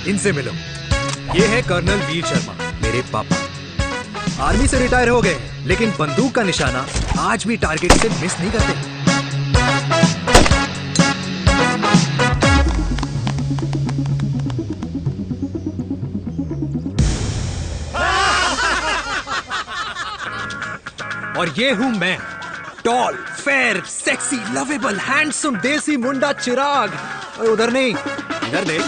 इनसे मिलो। ये है कर्नल वीर शर्मा, मेरे पापा। आर्मी से रिटायर हो गए, लेकिन बंदूक का निशाना आज भी टारगेट से मिस नहीं करते। और ये हूं मैं, tall, fair, sexy, lovable, handsome, desi मुंडा चिराग। और उधर नहीं, इधर देख।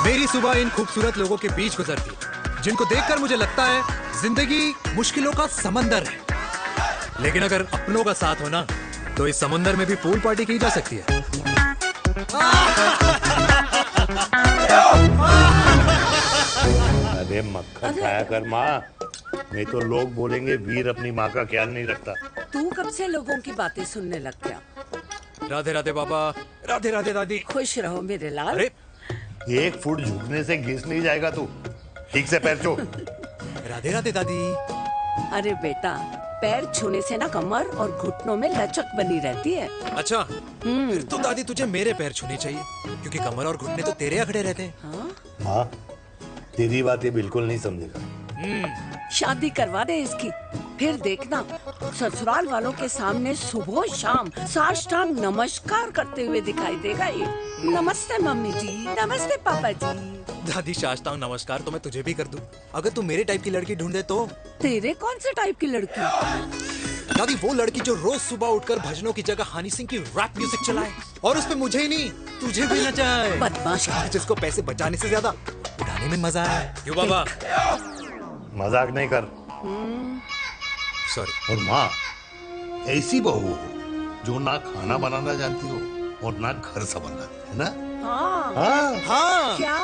मेरी सुबह इन खूबसूरत लोगों के बीच गुजरती, जिनको देखकर मुझे लगता है जिंदगी मुश्किलों का समंदर है, लेकिन अगर अपनों का साथ हो ना, तो इस समंदर में भी पूल पार्टी की जा सकती है। अरे मक्खन खाया कर माँ, नहीं तो लोग बोलेंगे वीर अपनी माँ का ख्याल नहीं रखता। तू कब से लोगों की बातें सुनने लग गया? राधे राधे बाबा, राधे राधे दादी। खुश रहो मेरे लाल। अरे 1 फुट झुकने से घिस नहीं जाएगा तू, ठीक से पैर छू। राधे राधे दादी। अरे बेटा, पैर छूने से ना कमर और घुटनों में लचक बनी रहती है। अच्छा, फिर तो दादी तुझे मेरे पैर छूने चाहिए, क्योंकि कमर और घुटने तो तेरे अखड़े रहते हैं। हाँ? हाँ, तेरी बात ये बिल्कुल नहीं समझेगा। शादी करवा दे इसकी, फिर देखना ससुराल वालों के सामने सुबह शाम साष्टांग नमस्कार करते हुए दिखाई देगा ये। नमस्ते मम्मी जी, नमस्ते पापा जी। दादी साष्टांग नमस्कार तो मैं तुझे भी कर दूं, अगर तू मेरे टाइप की लड़की ढूंढे तो। तेरे कौन से टाइप की लड़की? दादी वो लड़की जो रोज सुबह उठकर भजनों की जगह हनी सिंह की रैप म्यूजिक चलाए, और उसपे मुझे ही नहीं तुझे भी नचाए। बदमाश, जिसको पैसे बचाने से ज्यादा उड़ाने में मजा आए। क्यों बाबा? मजाक नहीं कर। सॉरी। और माँ, ऐसी बहू हो जो ना खाना बनाना जानती हो और ना घर संभालना, है ना? हाँ। हाँ हाँ। क्या?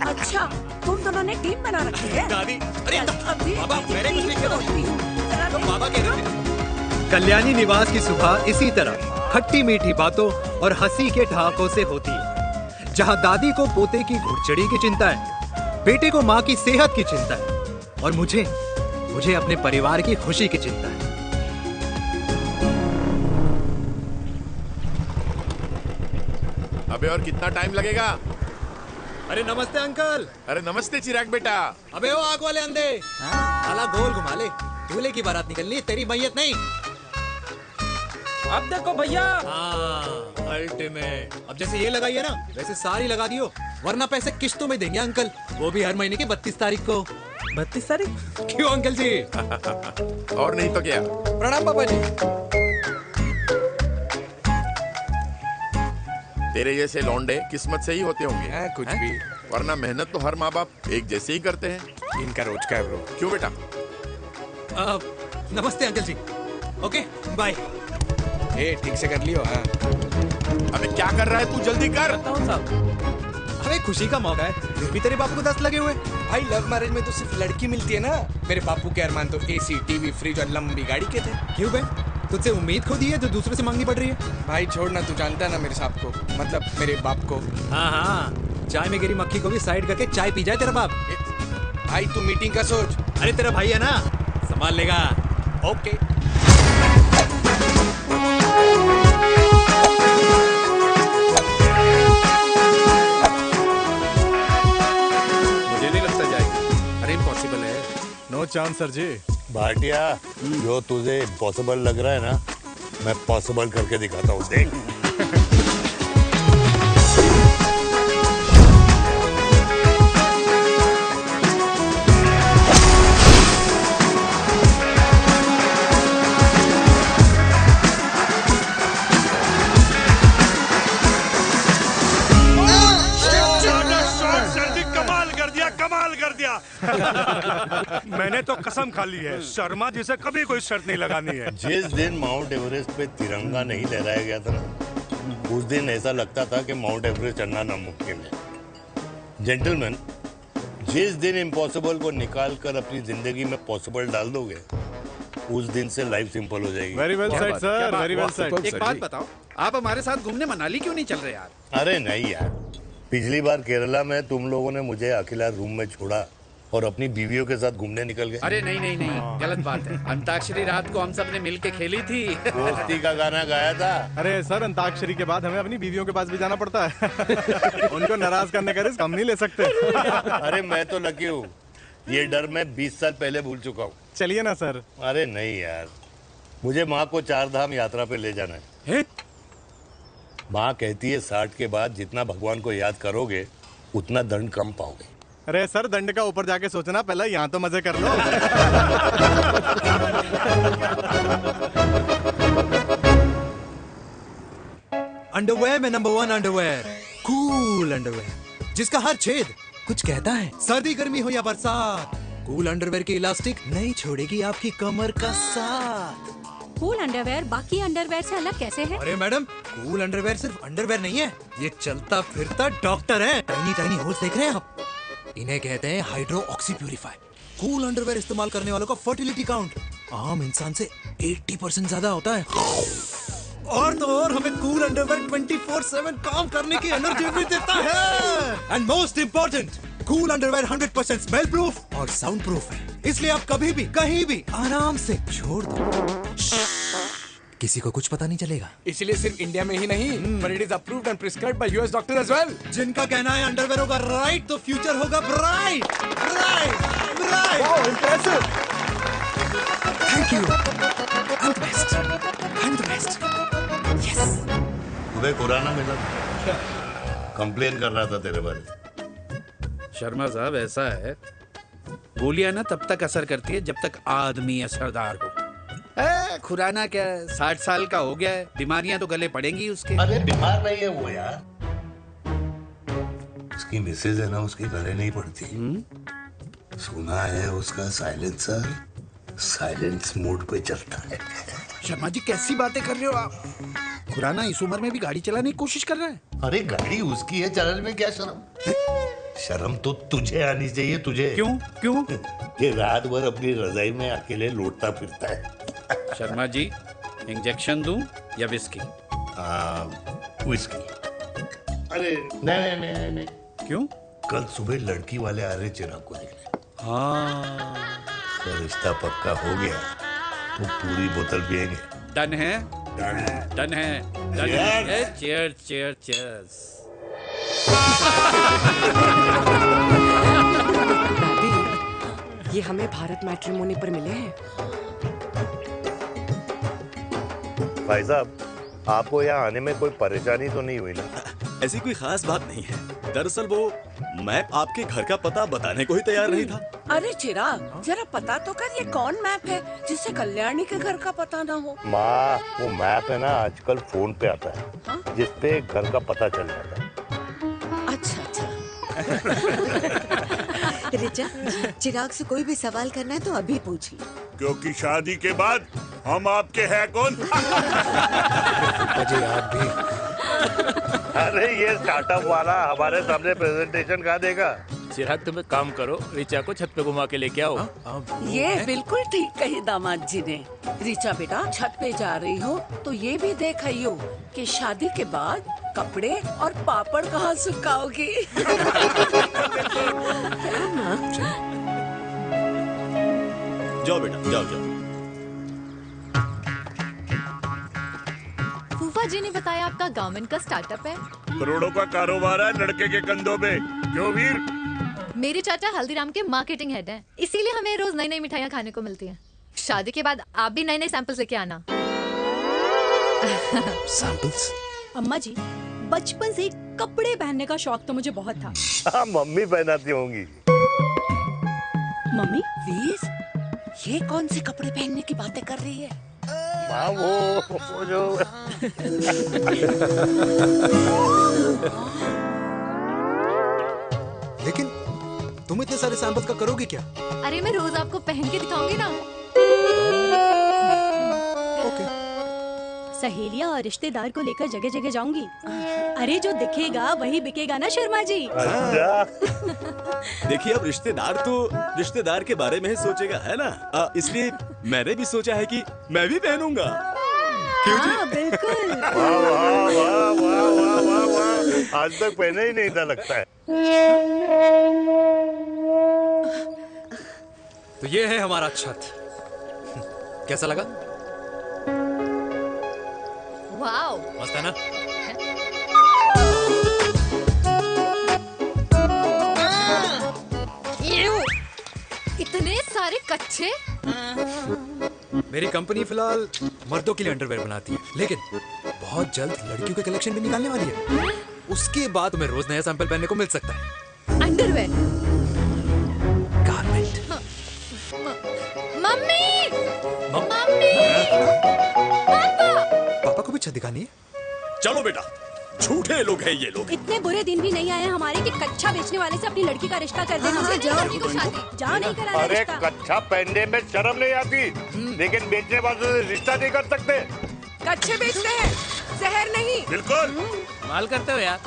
अच्छा, तुम दोनों ने टीम बना रखी है? दादी, अरे अभी बाबा, मैंने कुछ नहीं किया। तो बाबा कह रहे थे। कल्याणी निवास की सुबह इसी तरह खट्टी मीठी बातों और हंसी के ठहाकों से होती है, जहां दादी को पोते की घुड़चड़ी की चिंता है, बेटे को माँ की सेहत की चिंता है, और मुझे अपने परिवार की खुशी की चिंता है। अबे और कितना टाइम लगेगा? अरे नमस्ते अंकल। अरे नमस्ते चिराग बेटा। अबे वो आग वाले अंधे, साला गोल घुमा ले, दूल्हे की बारात निकलनी है, तेरी मैयत नहीं। अब देखो भैया। हाँ, अल्टीमेट। अब जैसे ये लगाई है ना, वैसे सारी लगा दियो, वरना पैसे किश्तों में देंगे अंकल, वो भी हर महीने की 32 तारीख को। 32 तारीख? क्यों अंकल जी? और नहीं तो क्या। प्रणाम पापा जी। तेरे जैसे लौंडे किस्मत से ही होते होंगे। हाँ, कुछ भी। वरना मेहनत तो हर माँ बाप एक जैसे ही करते हैं। इनका रोज का है ब्रो। क्यों बेटा? नमस्ते अंकल जी। Okay bye. ए ठीक से कर लियो। हाँ। अबे क्या कर रहा है तू, जल्दी कर। अरे खुशी का मौका है, फिर भी तेरे बापू को 10 लगे हुए। भाई लव मैरिज में तो सिर्फ लड़की मिलती है ना। मेरे बापू के अरमान तो एसी, टीवी, फ्रिज और लंबी गाड़ी के थे। क्यों बे? तुझसे उम्मीद खो दी है जो दूसरे से मांगनी पड़ रही है? भाई छोड़ना, तू जानता है ना मेरे साहब को, मतलब मेरे बाप को। हाँ हाँ, चाय में गिरी मक्खी को भी साइड करके चाय पी जाए तेरा बाप। भाई तू मीटिंग का सोच। अरे तेरा भाई है ना, संभाल लेगा। ओके। मुझे नहीं लगता जाएगी। अरे इम्पॉसिबल है। नो चांस सर जी। भाटिया, जो तुझे इम्पॉसिबल लग रहा है ना, मैं पॉसिबल करके दिखाता हूँ, देख। मैंने तो कसम खा ली है, शर्मा जी से कभी कोई शर्त नहीं लगानी है। जिस दिन माउंट एवरेस्ट पे तिरंगा नहीं लहराया गया था ना, उस दिन ऐसा लगता था कि माउंट एवरेस्ट चढ़ना नामुमकिन है। जेंटलमैन, जिस दिन इम्पॉसिबल को निकाल कर अपनी जिंदगी में पॉसिबल डाल दोगे, उस दिन से लाइफ सिंपल हो जाएगी। Very well said sir, very well said. एक बात बताओ, आप हमारे साथ घूमने मनाली क्यों नहीं चल रहे यार? अरे नहीं यार, पिछली बार केरला में तुम लोगों ने मुझे अकेला रूम में छोड़ा और अपनी बीवियों के साथ घूमने निकल गए। अरे नहीं नहीं नहीं, गलत बात है। अंताक्षरी रात को हम सब ने मिल के खेली थी। दोस्ती का गाना गाया था। अरे सर, अंताक्षरी के बाद हमें अपनी बीवियों के पास भी जाना पड़ता है। उनको नाराज करने का रिस्क हम नहीं ले सकते। अरे मैं तो लकी हूँ, ये डर मैं 20 साल पहले भूल चुका हूँ। चलिए ना सर। अरे नहीं यार, मुझे माँ को 4 धाम यात्रा पे ले जाना है। माँ कहती है 60 के बाद जितना भगवान को याद करोगे उतना दंड कम पाओगे। अरे सर, दंड का ऊपर जाके सोचना, पहले यहाँ तो मजे कर लो। अंडरवेयर में नंबर 1 अंडरवेयर, कूल अंडरवेयर, जिसका हर छेद कुछ कहता है। सर्दी गर्मी हो या बरसात, कूल अंडरवेयर की इलास्टिक नहीं छोड़ेगी आपकी कमर का साथ। कूल अंडरवेयर बाकी अंडरवेयर से अलग कैसे है? अरे मैडम, कूल अंडरवेयर सिर्फ अंडरवेयर नहीं है, ये चलता फिरता डॉक्टर है। टाइनी टाइनी होल्स देख रहे हैं आप? इन्हें कहते हैं hydro oxy purify. Cool underwear इस्तेमाल करने वालों का फर्टिलिटी काउंट आम इंसान से 80% ज्यादा होता है। और तो और हमें कूल अंडरवेयर 24/7 काम करने की एनर्जी भी देता है। And most important, cool underwear 100% smell proof और साउंड प्रूफ है, इसलिए आप कभी भी कहीं भी आराम से छोड़ दो, किसी को कुछ पता नहीं चलेगा। इसलिए सिर्फ इंडिया में ही नहीं, but it is approved and prescribed by US doctor as well. जिनका कहना है अंडरवेयर होगा राइट तो फ्यूचर होगा bright. Bright bright. Wow, impressive. Thank you. I'm the best. I'm the best. Yes. तुम्हें खुराना मिला था, कंप्लेन कर रहा था तेरे बारे। शर्मा साहब, ऐसा है, गोलियां ना तब तक असर करती है जब तक आदमी असरदार हो। खुराना क्या, 60 साल का हो गया है, बीमारियां तो गले पड़ेंगी उसके। अरे बीमार नहीं है वो यार, उसकी मिसेज है ना, उसकी गले नहीं पड़ती। सुना है उसका साइलेंसर साइलेंस मोड पे चलता है। शर्मा जी, कैसी बातें कर रहे हो आप? खुराना इस उम्र में भी गाड़ी चलाने की कोशिश कर रहा है। अरे गाड़ी उसकी है, चलाने में क्या शर्म? शर्म तो तुझे आनी चाहिए, तुझे। क्यों क्यों? ये रात भर अपनी रजाई में अकेले लौटता फिरता है। शर्मा जी, इंजेक्शन दूं या विस्की? विस्की। अरे नहीं नहीं नहीं नहीं। क्यों? कल सुबह लड़की वाले आ रहे चिराग को देखने। हाँ, तो रिश्ता पक्का हो गया तो पूरी बोतल पिएंगे। डन है, डन है। डन है, डन है। Cheers cheers cheers. ये हमें भारत मैट्रिमोनी पर मिले हैं। भाई साहब, आपको यहाँ आने में कोई परेशानी तो नहीं हुई ना? ऐसी कोई खास बात नहीं है। दरअसल वो मैप आपके घर का पता बताने को ही तैयार नहीं था। अरे चिराग, जरा पता तो कर, ये कौन मैप है जिससे कल्याणी के घर का पता ना हो? माँ, वो मैप है ना आजकल फोन पे आता है। हाँ? जिसपे घर का पता चल जाता है। अच्छा अच्छा। रिचा, चिराग से कोई भी सवाल करना है तो अभी पूछिए, क्योंकि शादी के बाद हम आपके हैं कौन? अजय आप भी। अरे ये स्टार्टअप वाला हमारे सामने प्रेजेंटेशन कहाँ देगा? चिराग, तुम एक काम करो, रिचा को छत पे घुमा के लेके आओ। ये बिल्कुल ठीक कही दामाद जी ने। रिचा बेटा, छत पे जा रही हो तो ये भी देख आइयो कि शादी के बाद कपड़े और पापड़ कहाँ सुखाओगी। जाओ बेटा, जाओ जाओ। फूफा जी ने बताया आपका गवर्नमेंट का स्टार्टअप है। करोड़ों का कारोबार है लड़के के कंधों पे। क्यों वीर? मेरे चाचा हल्दीराम के मार्केटिंग हेड हैं, इसीलिए हमें रोज नई नई मिठाइयाँ खाने को मिलती हैं। शादी के बाद आप भी नए नए सैंपल्स लेके आना। सैंपल्स? अम्मा जी, बचपन से ही कपड़े पहनने का शौक तो मुझे बहुत था। हाँ, मम्मी पहनाती होंगी। मम्मी? वीर, ये कौन से कपड़े पहनने की बातें कर रही है? माँ, वो जो लेकिन तुम इतने सारे सैंपल्स का करोगे क्या? अरे मैं रोज आपको पहन के दिखाऊंगी ना। सहेलियां और रिश्तेदार को लेकर जगह जगह जाऊंगी। अरे जो दिखेगा वही बिकेगा ना शर्मा जी। देखिए, अब रिश्तेदार तो रिश्तेदार के बारे में ही सोचेगा, है ना? इसलिए मैंने भी सोचा है कि मैं भी पहनूंगा। हाँ, बिल्कुल। वाह वाह वाह वाह वाह वाह वाह, आज तक पहने ही नहीं था लगता है। तो ये है हमारा छत। कैसा लगा? वाओ, मस्त है ना? इतने सारे कच्चे। मेरी कंपनी फिलहाल मर्दों के लिए अंडरवेयर बनाती है, लेकिन बहुत जल्द लड़कियों के कलेक्शन भी निकालने वाली है। उसके बाद तुम्हें रोज नया सैंपल पहनने को मिल सकता है। अंडरवेयर। गारमेंट। मम्मी, मम्मी, पापा को भी छत दिखानी है। चलो बेटा, झूठे लोग हैं ये लोग। इतने बुरे दिन भी नहीं आए हमारे कि कच्चा बेचने वाले से अपनी लड़की का रिश्ता कर देना। लड़की को शादी। जाओ, नहीं कराना अरे रिश्ता। कच्चा पहनने में शर्म नहीं आती, लेकिन बेचने वालों से रिश्ता नहीं कर सकते। कच्चे बेचते हैं, जहर नहीं। बिल्कुल। माल करते हो यार।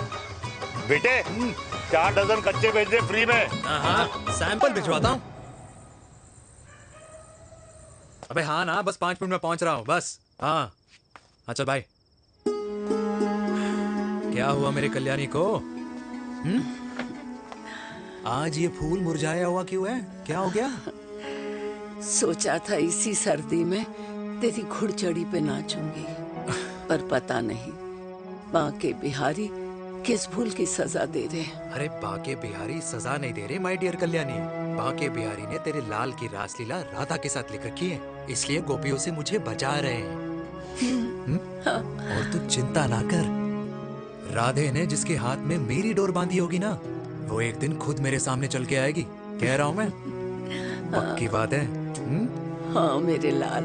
बेटे 4 डजन कच्चे भेज दे फ्री में। हाँ, सैंपल भिजवाता हूँ। अबे हाँ ना, बस 5 मिनट में पहुंच रहा हूँ बस। हाँ चल भाई। क्या हुआ मेरे कल्याणी को? आज ये फूल मुरझाया हुआ क्यों है? क्या हो गया? सोचा था इसी सर्दी में तेरी घुड़चड़ी पे नाचूंगी, पर पता नहीं बांके बिहारी किस भूल की सजा दे रहे हैं। अरे बांके बिहारी सजा नहीं दे रहे माय डियर कल्याणी। बांके बिहारी ने तेरे लाल की रासलीला राधा के साथ लिख रखी है, इसलिए गोपियों से मुझे बचा रहे हैं। और तू चिंता ना कर, राधे ने जिसके हाथ में मेरी डोर बांधी होगी ना, वो एक दिन खुद मेरे सामने चल के आएगी। कह रहा हूँ मैं, पक्की बात है। हाँ मेरे लाल।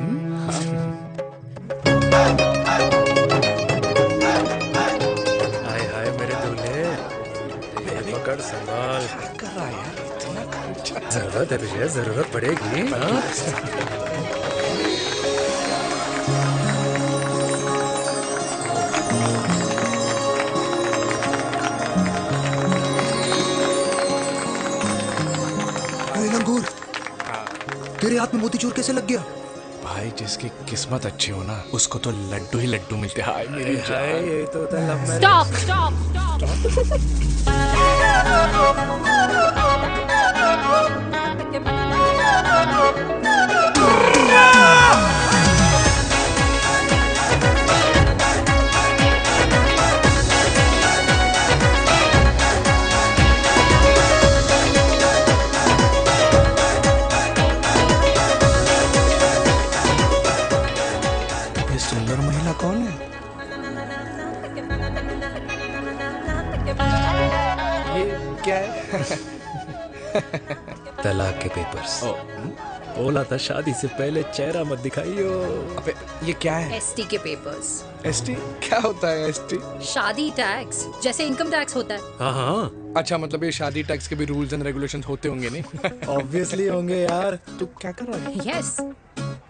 हाय हाय मेरे दूल्हे, पकड़ संभाल। कर रहा है यार, इतना जरूरत है तुझे, जरूरत पड़ेगी। लंगूर, तेरे हाथ में मोतीचूर कैसे लग गया? भाई जिसकी किस्मत अच्छी हो ना, उसको तो लड्डू ही लड्डू मिलते हैं। हाय मेरी जान। ये तो होता है लव मैरिज। स्टॉप, स्टॉप, ये सुंदर महिला कौन है? ये क्या है? तलाक के पेपर्स। बोला था शादी से पहले चेहरा मत दिखाइयो। अबे ये क्या है? एसटी के पेपर्स। एसटी क्या होता है? एसटी शादी टैक्स, जैसे इनकम टैक्स होता है। हाँ हाँ, अच्छा, मतलब ये शादी टैक्स के भी रूल्स एंड रेगुलेशंस होते होंगे नहीं? ऑब्वियसली होंगे यार। तू क्या कर रहा है? यस।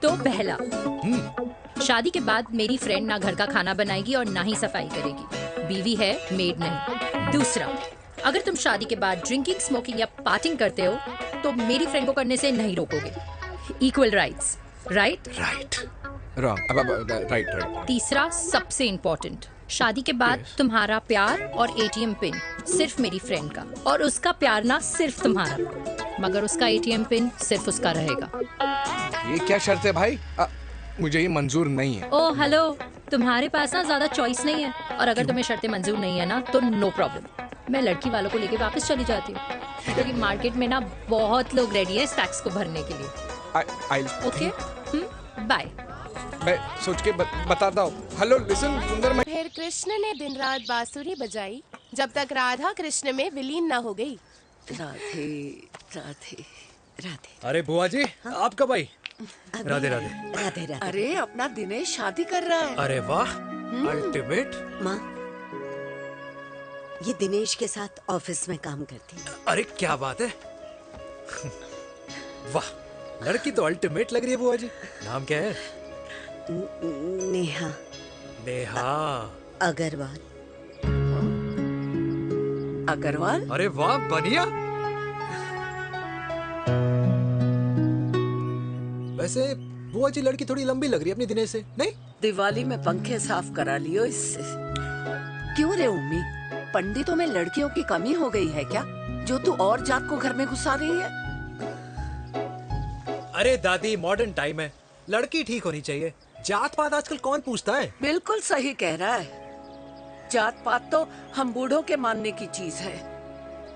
तो पहला, शादी के बाद मेरी फ्रेंड ना घर का खाना बनाएगी और ना ही सफाई करेगी, बीवी है, मेड नहीं। दूसरा, अगर तुम शादी के बाद ड्रिंकिंग, स्मोकिंग या पार्टिंग करते हो तो मेरी फ्रेंड को करने से नहीं रोकोगे। Equal rights, right? Right, wrong, right right. तीसरा, सबसे इम्पोर्टेंट, शादी के बाद तुम्हारा प्यार और एटीएम पिन सिर्फ मेरी फ्रेंड का, और उसका प्यार ना सिर्फ तुम्हारा, मगर उसका एटीएम पिन सिर्फ उसका रहेगा। ये क्या शर्त है भाई? मुझे ये मंजूर नहीं है। ओ हेलो, तुम्हारे पास ना ज्यादा चॉइस नहीं है, और अगर तुम्हें शर्तें मंजूर नहीं है ना तो नो प्रॉब्लम, मैं लड़की वालों को लेके वापस चली जाती हूँ, क्योंकि मार्केट में ना बहुत लोग रेडी है इस टैक्स को भरने के लिए। Okay, bye. मैं सोच के बताता हूँ। हेलो लिसन सुंदर। फिर कृष्ण ने दिन रात बांसुरी बजाई जब तक राधा कृष्ण में विलीन न हो गई। राधे राधे राधे। अरे बुआ जी, आप कब आई? राधे राधे। राधे राधे। अरे अपना दिनेश शादी कर रहा है। अरे वाह, अल्टीमेट। माँ, ये दिनेश के साथ ऑफिस में काम करती है। अरे क्या बात है। वाह, लड़की तो अल्टीमेट लग रही है बुआ जी। नाम क्या है? नेहा। नेहा अग्रवाल। अग्रवाल? अरे वाह, बढ़िया। वैसे बुआ जी लड़की थोड़ी लंबी लग रही है अपनी दिनेश से, नहीं? दिवाली में पंखे साफ करा लियो इससे। क्यों रे उम्मी, पंडितों में लड़कियों की कमी हो गई है क्या, जो तू और जात को घर में घुसा रही है? अरे दादी, मॉडर्न टाइम है, लड़की ठीक होनी चाहिए। जात पात आजकल कौन पूछता है? बिल्कुल सही कह रहा है। जात पात तो हम बूढ़ों के मानने की चीज है,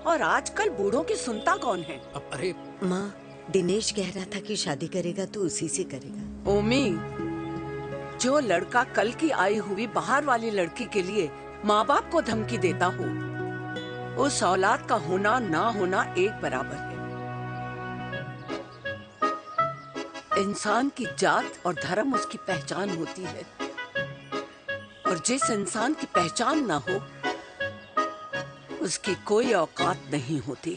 और आजकल बूढ़ों की सुनता कौन है। अरे माँ, दिनेश कह रहा था कि शादी करेगा तो उसी से करेगा। ओमी, जो लड़का कल की आई हुई बाहर वाली लड़की के लिए माँ बाप को धमकी देता हो, उस औलाद का होना ना होना एक बराबर है। इंसान की जात और धर्म उसकी पहचान होती है, और जिस इंसान की पहचान ना हो उसकी कोई औकात नहीं होती।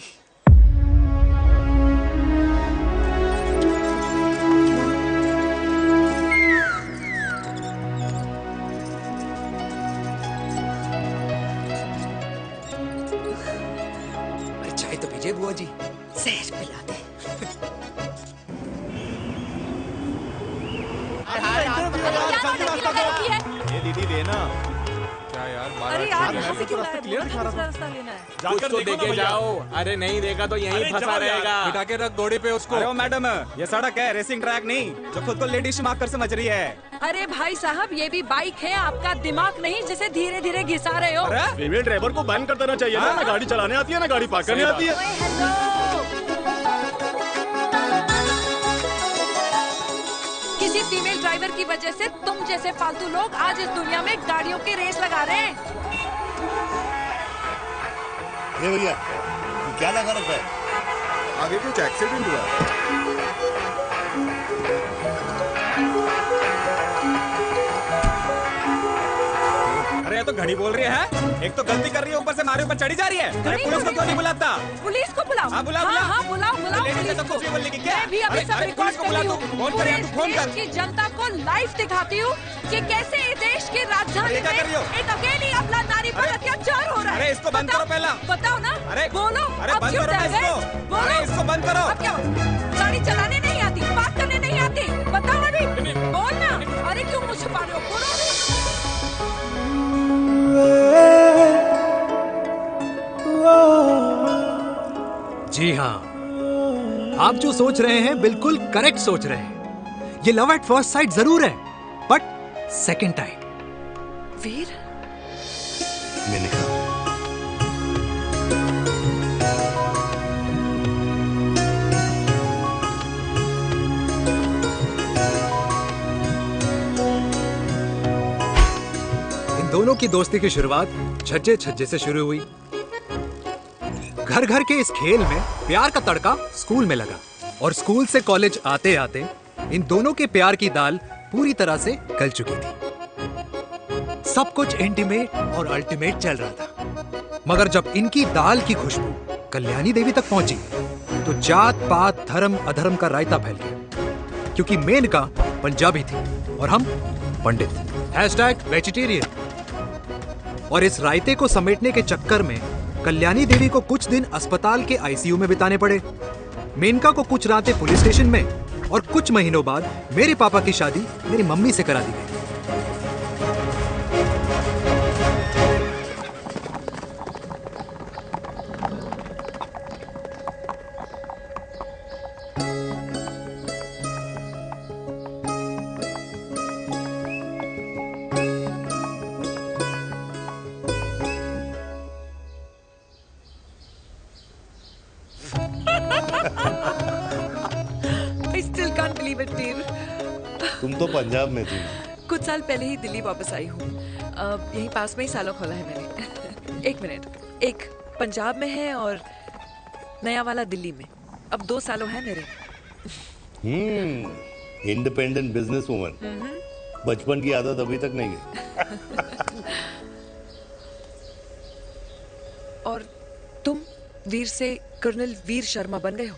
चाय तो पीजिए बुआ जी। जहर पिला दे। ये दीदी देना। क्या यार, अरे यार, यहाँ से क्यों लाए? दूसरा रास्ता लेना है। जाकर तो देखो ना देखे भैया। जाओ। अरे नहीं देखा तो यहीं फंसा रहेगा। बिठा के रख घोड़े पे उसको। अरे ओ मैडम, ये सड़क है, रेसिंग ट्रैक नहीं जो खुद को लेडीज मार्क कर समझ रही है। अरे भाई साहब, ये भी बाइक है, आपका दिमाग नहीं जिसे धीरे धीरे घिसा रहे हो। फीमेल ड्राइवर को बैन कर देना चाहिए ना गाड़ी चलाने आती है ना गाड़ी पार्क करने आती है। किसी फीमेल ड्राइवर की वजह से तुम जैसे फालतू लोग आज इस दुनिया में गाड़ियों की रेस लगा रहे हैं। ये भैया, ये क्या लगा रखा है? आगे कुछ एक्सीडेंट हुआ। अरे ये तो घड़ी बोल रही है, एक तो गलती कर रही है, ऊपर से हमारे ऊपर चढ़ी जा रही है। अरे पुलिस को क्यों नहीं बुलाता? पुलिस को बुलाओ। हाँ, बुलाओ, बुलाओ। हाँ, बुलाओ बुलाओ लेडीज पुलिस तो को। कुछ भी बोलने की क्या? मैं भी अभी अरे, सब अरे, रिकॉर्ड पुलिस को कर बुला रही तू। हूँ। फोन कर यार, तू फोन पूरे कर। देश की जनता को लाइव दिखाती हूँ कि कैसे इस देश की राजधानी अरे, क्या में कर रही हो? एक अकेली अबला नारी पर अत्याचार हो रहा है। अरे, इसको बंद करो पहला। बताओ ना। अरे, बोलो। अरे, अब बंद क्यों करो डर ना गए? इसको। बोलो। अरे, इसको बंद करो। अब क्या? गाड़ी चलाने नहीं आती, बात करने नहीं आती, बताओ अभी। बोल ना। अरे क्यों मुझे छुपा रहे हो? बोलो। जी हाँ, आप जो सोच रहे हैं बिल्कुल करेक्ट सोच रहे हैं। ये लव एट फर्स्ट साइट जरूर है, बट सेकंड टाइम। वीर, मैंने कहा इन दोनों की दोस्ती की शुरुआत छज्जे छज्जे से शुरू हुई। घर घर के इस खेल में प्यार का तड़का स्कूल में लगा, और स्कूल से कॉलेज आते आते इन दोनों के प्यार की दाल पूरी तरह से गल चुकी थी। सब कुछ इंटीमेट और अल्टीमेट चल रहा था, मगर जब इनकी दाल की खुशबू कल्याणी देवी तक पहुंची तो जात पात धर्म अधर्म का रायता फैल गया, क्योंकि मेनका पंजाबी थी और हम पंडित। #वेजिटेरियन। और इस रायते को समेटने के चक्कर में कल्याणी देवी को कुछ दिन अस्पताल के आईसीयू में बिताने पड़े, मेनका को कुछ रातें पुलिस स्टेशन में, और कुछ महीनों बाद मेरे पापा की शादी मेरी मम्मी से करा दी गई। I still can't believe it, वीर। तुम तो पंजाब में थी। कुछ साल पहले ही दिल्ली वापस आई हूँ। यहीं पास में ही सालों खोला है मैंने। एक मिनट, एक पंजाब में है और नया वाला दिल्ली में। अब 2 सालों है मेरे। Independent business woman. बचपन की आदत अभी तक नहीं गई। और तुम वीर से कर्नल वीर शर्मा बन गए हो।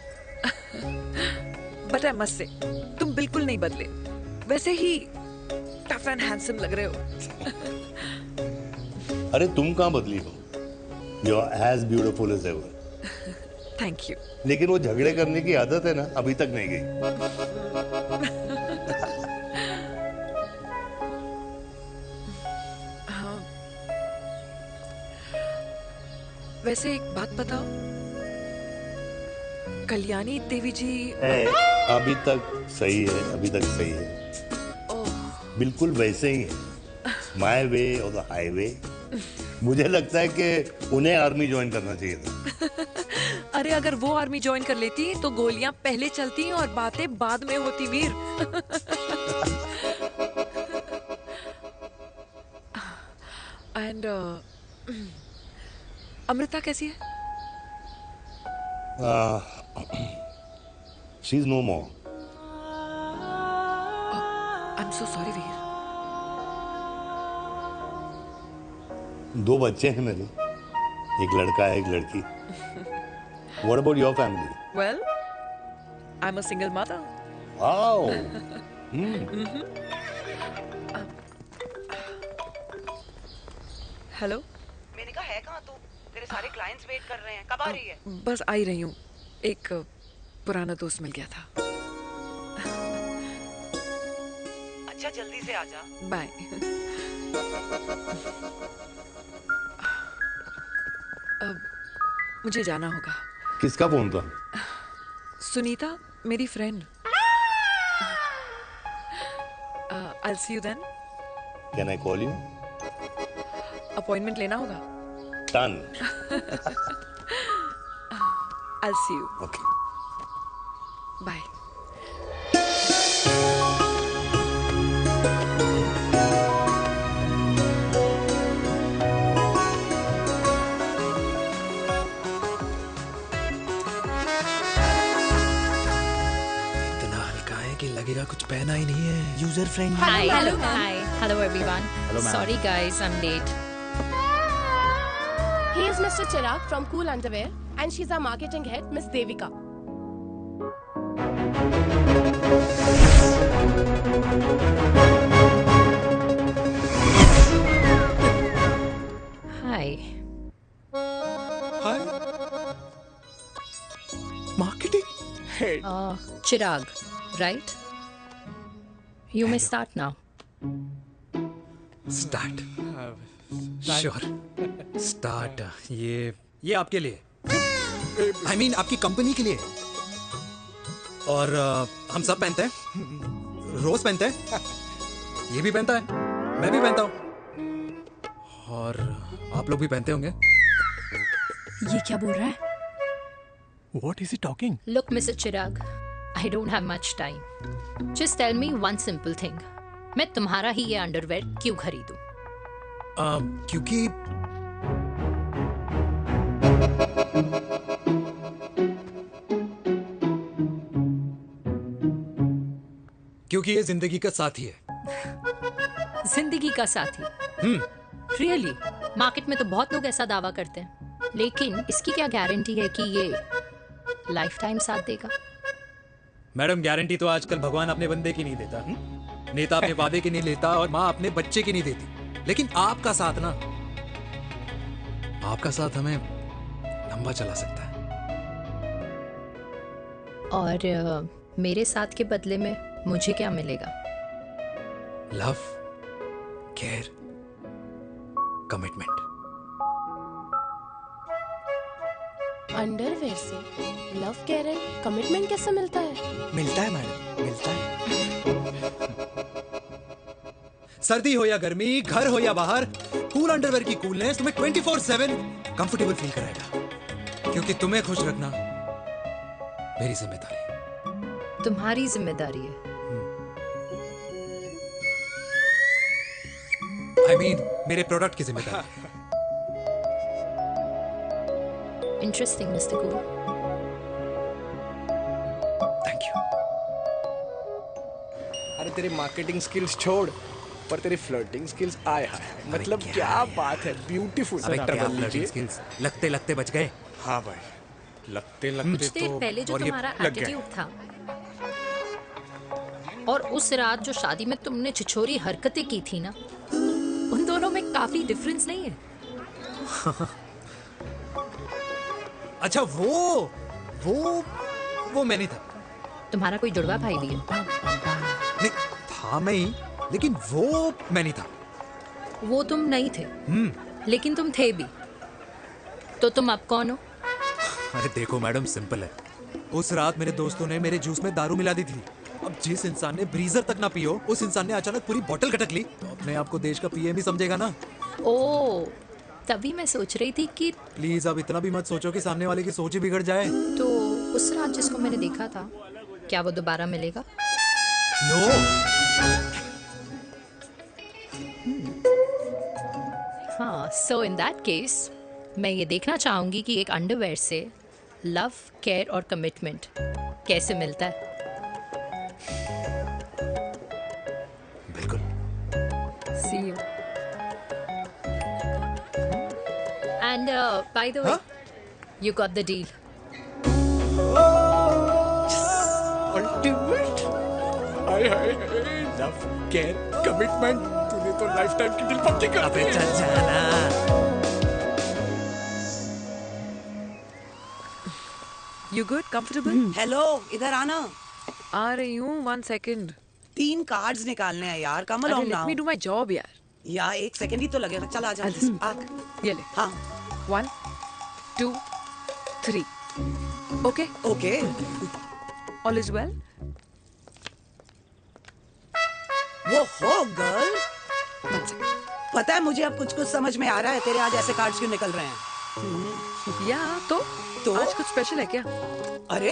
बट आई मस्ट से, तुम बिल्कुल नहीं बदले, वैसे ही टफ एंड हैंडसम लग रहे हो। अरे तुम कहाँ बदली हो? You are as beautiful as ever. Thank you. लेकिन वो झगड़े करने की आदत है ना, अभी तक नहीं गई। हाँ। वैसे एक बात बताओ, कल्याणी देवी जी। अभी तक सही है, अभी तक सही है, बिल्कुल वैसे ही है, माय वे और द हाईवे। मुझे लगता है कि उन्हें आर्मी ज्वाइन करना चाहिए था। अरे अगर वो आर्मी ज्वाइन कर लेती तो गोलियां पहले चलती और बातें बाद में होती वीर। एंड अमृता कैसी है? She is no more. I am so sorry Veer. 2 बच्चे हैं मेरे, एक लड़का है, एक लड़की। What about your family? Well, I'm a single mother. Wow. Hello. मैंने कहा है कहाँ तू? तेरे सारे क्लाइंट्स वेट कर रहे हैं, कब आ रही है? बस आ ही रही हूँ, एक पुराना दोस्त मिल गया था। अच्छा जल्दी से आ जा। बाय। अब मुझे जाना होगा। किसका फोन था? सुनीता, मेरी friend. I'll see you then. Can I call you? Appointment लेना होगा। Done. I'll see you. Okay. Bye. लगेगा कुछ पहना ही नहीं है। User friendly. Hi. Hello everyone. Hello, ma'am. Sorry guys, I'm late. He is Mr. Chirag from Cool Underwear and she's our marketing head, Miss Devika. Hi. Hi. Marketing head. Chirag, right? You may start now. Start. Sure. Start. ये आपके लिए, I mean आपकी company के लिए। और हम सब पहनते हैं, रोज पहनते हैं, ये भी पहनता है, मैं भी पहनता हूँ, और आप लोग भी पहनते होंगे। ये क्या बोल रहा है? What is he talking? Look, Mr. Chirag, I don't have much time. Just tell me one simple thing. मैं तुम्हारा ही ये अंडरवेयर क्यों खरीदूं? क्योंकि ये जिंदगी का साथी है। जिंदगी का साथी? Really? मार्केट में तो बहुत लोग ऐसा दावा करते हैं, लेकिन इसकी क्या गारंटी है कि ये लाइफ टाइम साथ देगा? मैडम, गारंटी तो आजकल भगवान अपने बंदे की नहीं देता, नेता अपने वादे की नहीं लेता, और माँ अपने बच्चे की नहीं देती, लेकिन आपका साथ ना, आपका साथ हमें लंबा चला सकता है। और मेरे साथ के बदले में मुझे क्या मिलेगा? Love, care, commitment. अंडरवेयर से लव, केयर एंड कमिटमेंट कैसे मिलता है? मिलता है मैडम, मिलता है। सर्दी हो या गर्मी, घर हो या बाहर, कूल अंडरवेयर की कूलनेस तुम्हें 24/7 कंफर्टेबल फील कराएगा, क्योंकि तुम्हें खुश रखना मेरी जिम्मेदारी है। तुम्हारी जिम्मेदारी है? I mean, मेरे प्रोडक्ट की जिम्मेदारी। Interesting, Mr. Cool. Thank you. अरे तेरे मार्केटिंग स्किल्स छोड़, पर तेरी फ्लर्टिंग स्किल्स आए हाय, मतलब क्या बात है, ब्यूटीफुल। स्किल्स लगते लगते बच गए। हाँ भाई, लगते लगते कुछ देर पहले जो तुम्हारा एटीट्यूड था, और उस रात जो शादी में तुमने छिछोरी हरकतें की थी ना, उन दोनों में काफी डिफरेंस नहीं है? अच्छा, वो मैं नहीं था। तुम्हारा कोई जुड़वा भाई भी है? नहीं था मैं ही, लेकिन वो मैं नहीं था। वो तुम नहीं थे, लेकिन तुम थे भी। तो तुम अब कौन हो? अरे देखो मैडम, सिंपल है, उस रात मेरे दोस्तों ने मेरे जूस में दारू मिला दी थी। अब जिस इंसान ने ब्रीजर तक ना पियो, उस इंसान ने अचानक पूरी बोतल खटक ली, तो अपने आप को देश का पीएम ही समझेगा ना। ओ, तभी मैं सोच रही थी कि प्लीज अब इतना भी मत सोचो कि सामने वाले की सोच ही बिगड़ जाए। तो उस रात जिसको मैंने देखा था, क्या वो दोबारा मिलेगा? नो। हाँ, सो इन दैट केस मैं ये देखना चाहूंगी कि एक अंडरवेयर से लव, केयर और कमिटमेंट कैसे मिलता है। बिल्कुल। See you. And by the way, you got the deal. Ultimate. Hi hi hi, love, care, commitment, तूने तो लाइफ टाइम की डील पक्की कर दी। चल जाना। You good? Comfortable? हेलो, इधर आना। आ रही हूँ, 1 second. 3 कार्ड्स निकालने हैं यार, कम along let now। me do my job यार. या 1 सेकंड ही तो लगेगा, चल आजा। आ। ये ले. हाँ। 1, 2, 3. Okay? Okay. All is well? वो हो गर्ल। 1 second. पता है मुझे अब कुछ समझ में आ रहा है, तेरे आज ऐसे कार्ड्स क्यों निकल रहे हैं। या तो आज कुछ स्पेशल है क्या? अरे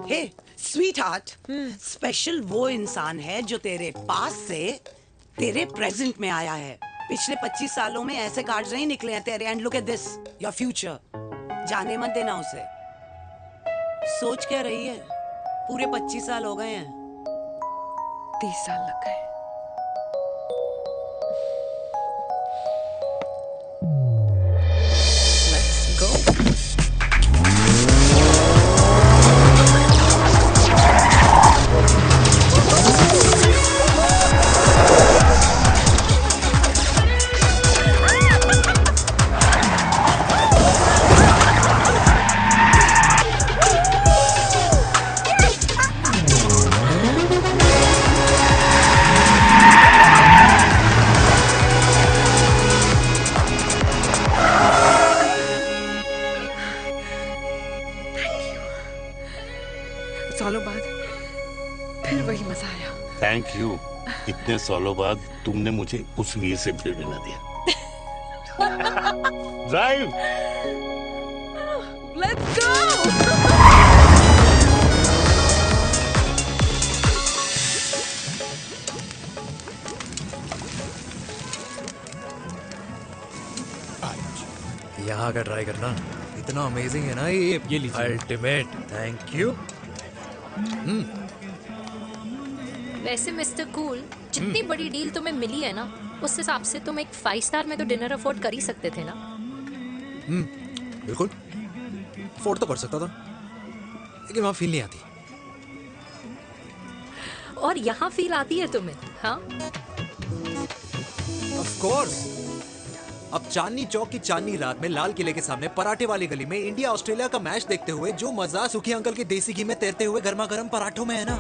हे स्वीट हार्ट, स्पेशल वो इंसान है जो तेरे पास से तेरे प्रेजेंट में आया है। पिछले 25 सालों में ऐसे कार्ड्स नहीं निकले हैं तेरे। And look at this, your future. जाने मत देना उसे। सोच क्या रही है, पूरे 25 साल हो गए हैं। 30 साल लग गए। Let's go. सालों बाद फिर वही मजा आया। Thank you. इतने सालों बाद तुमने मुझे उस वीर से फिर मिला दिया। ड्राइव। Let's go. यहाँ का ट्राई करना, इतना अमेजिंग है ना ये लीजिए। अल्टीमेट। Thank you. वैसे मिस्टर कूल, जितनी बड़ी डील तुम्हें मिली है ना, उस हिसाब से तुम एक 5 स्टार में तो डिनर अफोर्ड कर ही सकते थे ना। बिल्कुल अफोर्ड तो कर सकता था, लेकिन वहाँ फील नहीं आती। और यहाँ फील आती है तुम्हें? हाँ, ऑफ कोर्स। अब चांदनी चौक की चांदनी रात में लाल किले के सामने पराठे वाली गली में इंडिया ऑस्ट्रेलिया का मैच देखते हुए जो मजा सुखी अंकल के देसी घी में तैरते हुए गर्मा गर्म पराठों में है ना,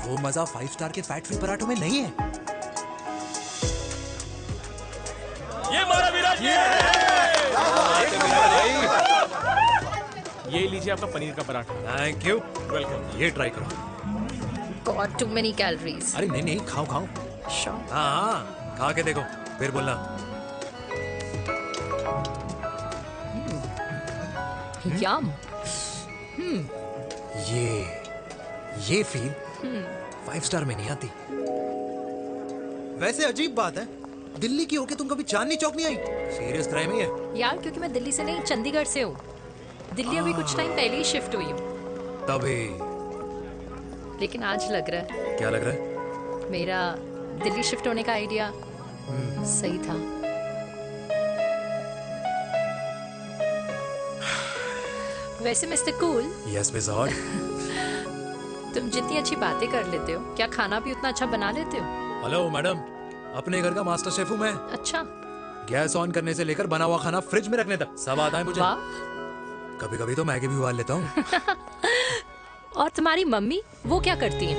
वो मजा 5 स्टार के फैट फ्री पराठों में नहीं है। ये हमारा विराज। ये लीजिए आपका पनीर का पराठा। Thank you. वेलकम। ये ट्राई करो। God too many calories. अरे नहीं नहीं, खाओ खाओ। हाँ, खा के देखो फिर बोलना। यम। ये फील 5 स्टार में नहीं आती। वैसे अजीब बात है, दिल्ली की होके तुम कभी चांदनी चौक नहीं आई? सीरियस क्राइम ही है यार, क्योंकि मैं दिल्ली से नहीं, चंडीगढ़ से हूँ। दिल्ली अभी कुछ टाइम पहले ही शिफ्ट हुई हूँ। तभी। लेकिन आज लग रहा है, क्या लग रहा है? मेरा दिल्ली शिफ्ट होने का आइडिया सही था। वैसे mister cool, yes miss hot, तुम जितनी अच्छी बातें कर लेते हो, क्या खाना भी उतना अच्छा बना लेते हो? हेलो मैडम, अपने घर का मास्टर शेफ हूँ मैं। अच्छा। गैस ऑन करने से लेकर बना हुआ खाना फ्रिज में रखने तक सब आता है मुझे। वाह। कभी कभी तो मैगी भी उबाल लेता हूँ। और तुम्हारी मम्मी, वो क्या करती हैं?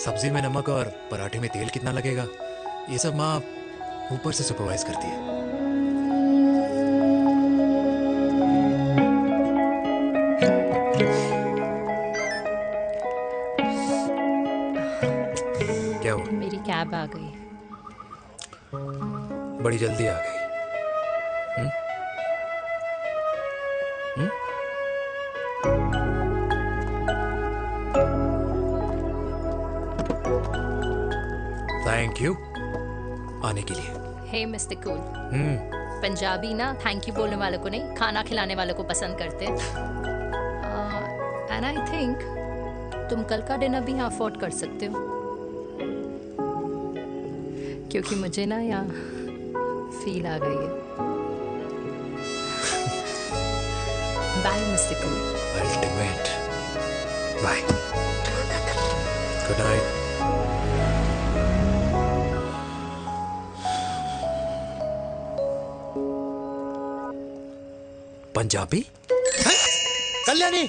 सब्जी में नमक और पराठे में तेल कितना लगेगा, ये सब माँ ऊपर से सुपरवाइज करती है। कैब आ गई। बड़ी जल्दी आ गई। थैंक यू आने के लिए। हे मिस्टर कूल, पंजाबी ना थैंक यू बोलने वालों को नहीं, खाना खिलाने वालों को पसंद करते हैं। एंड आई थिंक तुम कल का डिनर भी यहाँ अफोर्ड कर सकते हो, क्योंकि मुझे ना यहाँ फील आ गई है। Bye mister cool. Ultimate. Bye. Good night. Punjabi? Kalyani!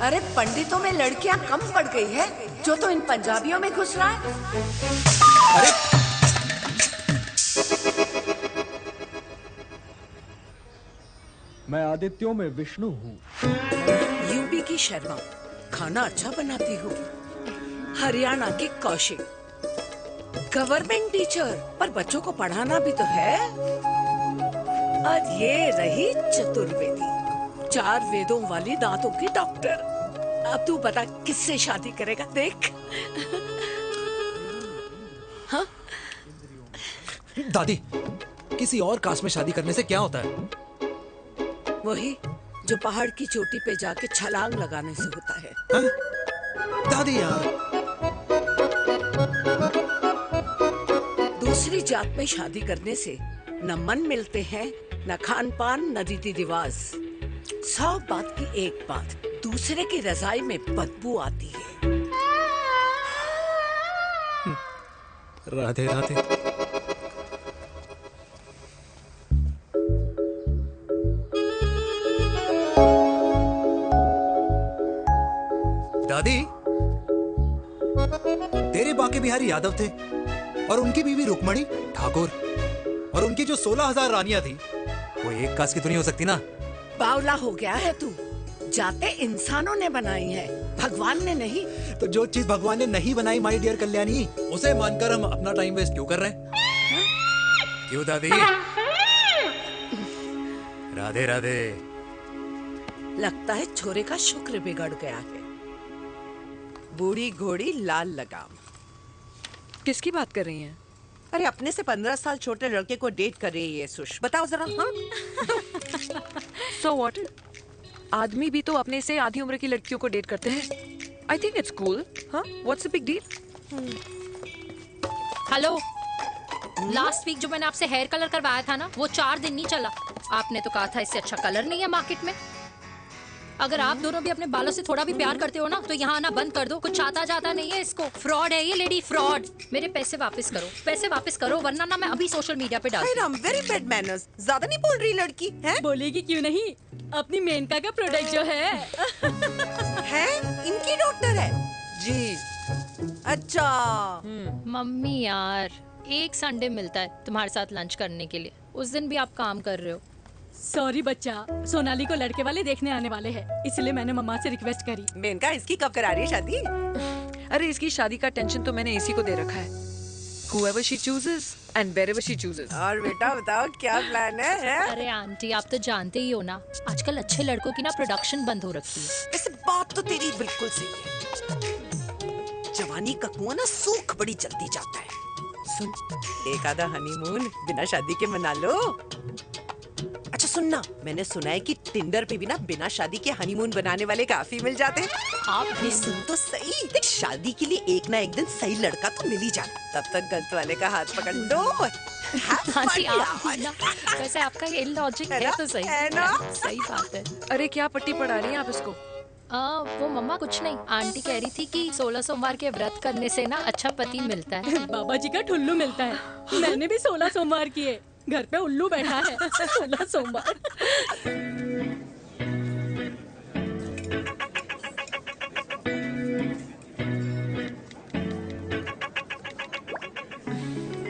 अरे पंडितों में लड़कियां कम पड़ गई है जो तो इन पंजाबियों में घुस रहा है। अरे मैं आदित्यों में विष्णु हूँ। यूपी की शर्मा, खाना अच्छा बनाती हो। हरियाणा की कौशिक, गवर्नमेंट टीचर, पर बच्चों को पढ़ाना भी तो है। और ये रही चतुर्वेदी, 4 वेदों वाली दांतों की डॉक्टर। अब तू बता किससे शादी करेगा? देख। हाँ? दादी, किसी और कास्ट में शादी करने से क्या होता है? वही जो पहाड़ की चोटी पे जाके छलांग लगाने से होता है। हाँ? दादी यार, दूसरी जात में शादी करने से न मन मिलते हैं, न खान पान, न रीति रिवाज। 100 बात की एक बात, दूसरे की रजाई में बदबू आती है। राधे राधे। दादी, तेरे बाके बिहारी यादव थे और उनकी बीवी रुक्मणी ठाकुर, और उनकी जो 16,000 रानियां थी वो एक कास्ट की तो नहीं हो सकती ना। बावला हो गया है तू। जाते इंसानों ने बनाई है, भगवान ने नहीं। तो जो चीज भगवान ने नहीं बनाई माय डियर कल्याणी, उसे मानकर हम अपना टाइम वेस्ट क्यों कर रहे हैं? क्यों दादी? राधे राधे। लगता है छोरे का शुक्र बिगड़ गया है। बूढ़ी घोड़ी लाल लगाम। किसकी बात कर रही हैं? अरे अपने से 15 साल छोटे लड़के को डेट कर रही है ये सुश। बताओ जरा। हाँ? So what? आदमी भी तो अपने से आधी उम्र की लड़कियों को डेट करते हैं। I think it's cool. हाँ? What's the big deal? Hello, last week जो मैंने आपसे हेयर कलर करवाया था ना, वो 4 दिन नहीं चला। आपने तो कहा था इससे अच्छा कलर नहीं है मार्केट में। अगर आप दोनों भी अपने बालों से थोड़ा भी प्यार करते हो ना, तो यहाँ आना बंद कर दो। कुछ आता जाता नहीं है इसको। फ्रॉड है ये लेडी, फ्रॉड। मेरे पैसे वापस करो, पैसे वापस करो, वरना ना मैं अभी सोशल मीडिया पे डाल दूँ। Very bad manners. ज्यादा नहीं बोल रही लड़की है? बोलेगी क्यों नहीं? अपनी मेनका का प्रोडक्ट जो है इनकी डॉक्टर है जी। अच्छा मम्मी यार, एक संडे मिलता है तुम्हारे साथ लंच करने के लिए, उस दिन भी आप काम कर रहे हो। सॉरी बच्चा, सोनाली को लड़के वाले देखने आने वाले हैं, इसलिए मैंने मम्मा से रिक्वेस्ट करी। मेनका, इसकी कब करा रही है शादी? अरे इसकी शादी का टेंशन तो मैंने इसी को दे रखा है। Whoever she chooses and wherever she chooses. और बेटा बताओ क्या प्लान है? अरे आंटी, आप तो जानते ही हो ना, आजकल अच्छे लड़कों की ना प्रोडक्शन बंद हो रखी है। वैसे बात तो तेरी बिल्कुल सही है। जवानी का कुआं ना सूख बड़ी जल्दी जाता है। सुन, एक आधा हनीमून बिना शादी के मना लो। अच्छा सुनना, मैंने सुना है कि टिंडर पे भी ना बिना शादी के हनीमून बनाने वाले काफी मिल जाते हैं। आप भी सुन तो सही, देख शादी के लिए एक ना एक दिन सही लड़का तो मिल ही जाता, तब तक गलत वाले का हाथ पकड़ लो। आंटी आप भी ना, वैसे आपका ये लॉजिक है तो सही है ना? सही बात है। अरे क्या पट्टी पढ़ा रही हैं आप इसको? वो मम्मा कुछ नहीं, आंटी कह रही थी कि 16 सोमवार के व्रत करने से ना अच्छा पति मिलता है। बाबा जी का ठुल्लू मिलता है। मैंने भी 16 सोमवार किए, घर पे उल्लू बैठा है। 16 सोमवार।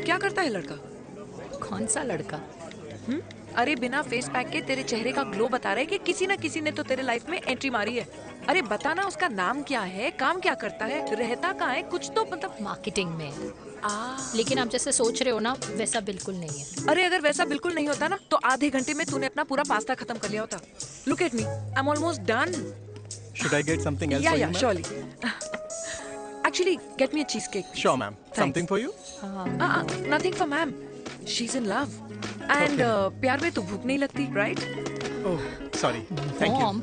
क्या करता है लड़का? कौन सा लड़का? अरे बिना फेस पैक के तेरे चेहरे का ग्लो बता रहा है कि किसी ना किसी ने तो तेरे लाइफ में एंट्री मारी है। अरे बता ना, उसका नाम क्या है, काम क्या करता है, रहता कहाँ है, कुछ तो मतलब। मार्केटिंग में। लेकिन आप जैसे सोच रहे हो ना, वैसा बिल्कुल नहीं है। अरे अगर वैसा बिल्कुल नहीं होता ना, तो आधे घंटे में तूने अपना पूरा पास्ता खत्म कर लिया होता। Look at me, I am almost done. Should I get something else for you, ma'am? surely. Actually, get me a cheesecake. Sure, ma'am. Something for you? Nothing for ma'am. She's in love. And प्यार में तो भूख नहीं लगती, right? Oh, sorry. Thank you. Mom,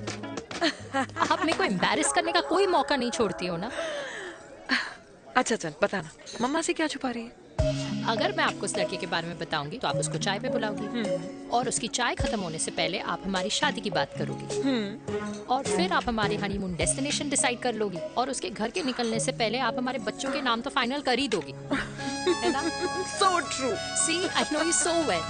आप मेरे को embarrass करने का कोई मौका नहीं छोड़ती हो ना। अच्छा चल बताना, मम्मा से क्या छुपा रही है? अगर मैं आपको उस लड़के के बारे में बताऊंगी तो आप उसको चाय पे बुलाओगी और उसकी चाय खत्म होने से पहले आप हमारी शादी की बात करोगी और फिर आप हमारे हनीमून डेस्टिनेशन डिसाइड कर लोगी और उसके घर के निकलने से पहले आप हमारे बच्चों के नाम तो फाइनल कर ही दोगी, है ना? So true. See, I know you so well.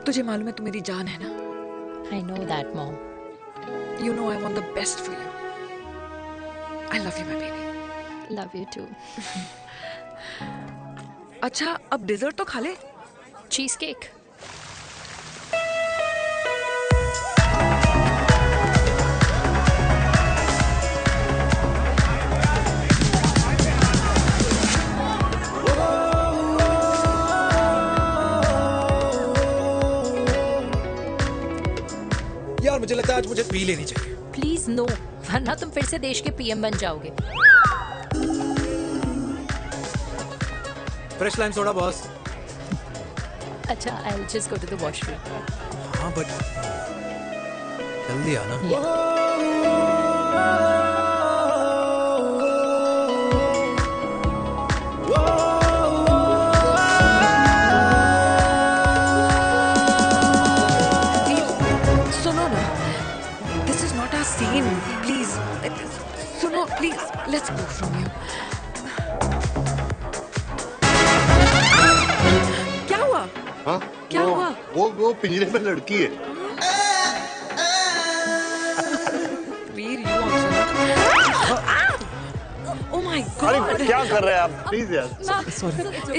तुझे मालूम है तू मेरी जान है ना? I know that, Mom. You know I want the best for you. I love you, my baby. Love you too. अच्छा, अब डिजर्ट तो खा ले। Cheese cake. यार मुझे लगता है आज मुझे पी लेनी चाहिए। प्लीज नो, वरना तुम फिर से देश के पीएम बन जाओगे। Fresh lime soda boss. अच्छा, I'll just go to the washroom. हाँ बट जल्दी आना। सुनो ना, this is not our scene. Please, सुनो please, let's go from here. क्या हुआ? हाँ? क्या हुआ? वो पिंजरे में लड़की है। वीर, you also. Oh my God! अरे क्या कर रहे हैं आप? Please यार।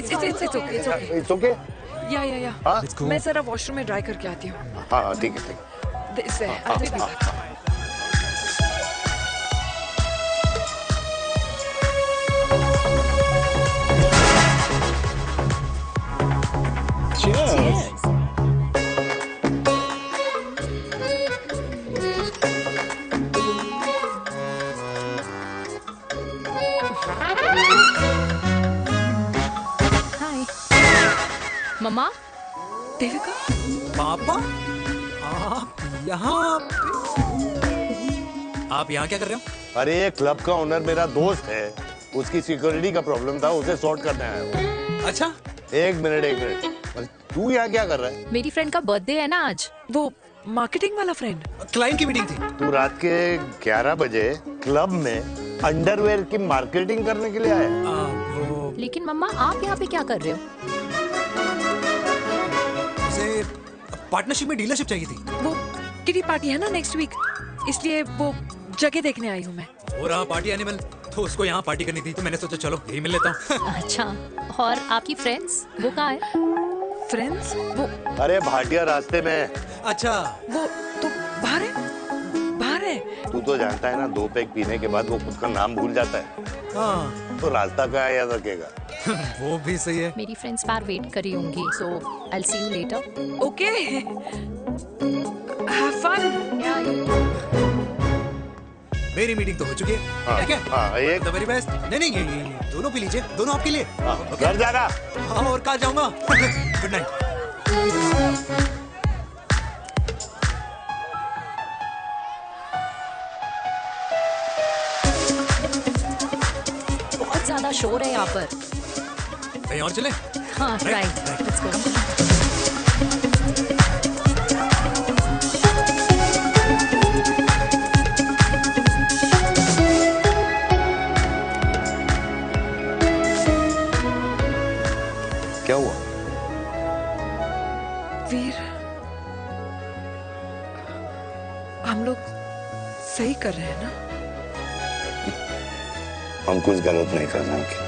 It's okay. It's okay? या हाँ? मैं जरा वॉशरूम में ड्राई करके आती हूँ। हाँ ठीक है। This way. I'll be back. Cheers. हाय मम्मा। देविका। पापा आप यहाँ क्या कर रहे हो? अरे ये क्लब का ओनर मेरा दोस्त है, उसकी सिक्योरिटी का प्रॉब्लम था, उसे सॉर्ट करने आया हूँ। अच्छा, एक मिनट। अरे तू यहाँ क्या कर रहा है? मेरी फ्रेंड का बर्थडे है ना आज। वो मार्केटिंग वाला फ्रेंड। क्लाइंट की मीटिंग थी। तू रात के 11 बजे क्लब में अंडरवेयर की मार्केटिंग करने के लिए आया? लेकिन मम्मा आप यहाँ पे क्या कर रहे हो? उसे पार्टनरशिप में डीलरशिप चाहिए थी। वो किटी पार्टी है ना नेक्स्ट वीक, इसलिए वो जगह देखने आई हूँ मैं। हो रहा पार्टी एनिमल, तो उसको यहाँ पार्टी करनी थी, तो मैंने सोचा चलो यही मिल लेता हूँ। अच्छा, और आपकी फ्रेंड्स वो कहाँ है? फ्रेंड्स वो अरे भाटिया रास्ते में। अच्छा, वो तो बाहर है। तू तो जानता है ना, 2 पैक पीने के बाद वो खुद का नाम भूल जाता है। हाँ। तो रास्ता कहाँ याद रखेगा? वो भी सही है। मेरी फ्रेंड्स बाहर वेट कर रही होंगी, so I'll see you later. Okay. Have fun. मेरी मीटिंग तो हो चुकी है। हाँ, ठीक है? हाँ, एक The very best. नहीं ये दोनों पी लीजिए, दोनों आपके लिए। घर जाना। हाँ, और कहाँ जाऊँगा? Good night. बहुत ज्यादा शोर है यहाँ पर। कहीं और चले? हाँ, राइट, लेट्स गो। क्या हुआ? वीर, हम लोग सही कर रहे हैं ना? हम कुछ गलत नहीं कर रहे हैं।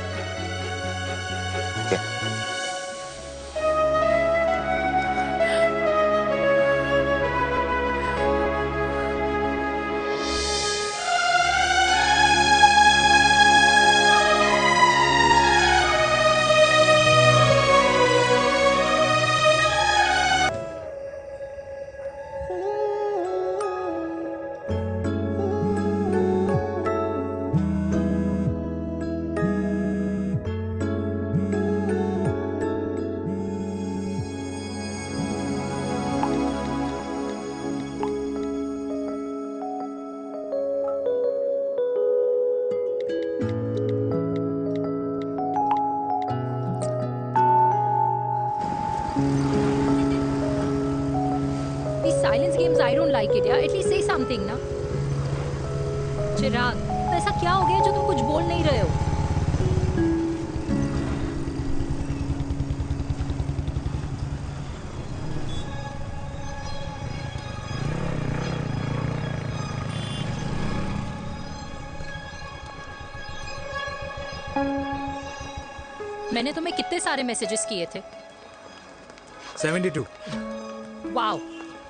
These silence games, I don't like it, यार. At least say something, ना. चिराग, तो ऐसा क्या हो गया जो तुम कुछ बोल नहीं रहे हो? मैंने तुम्हें कितने सारे मैसेजेस किए थे? 72। वाओ,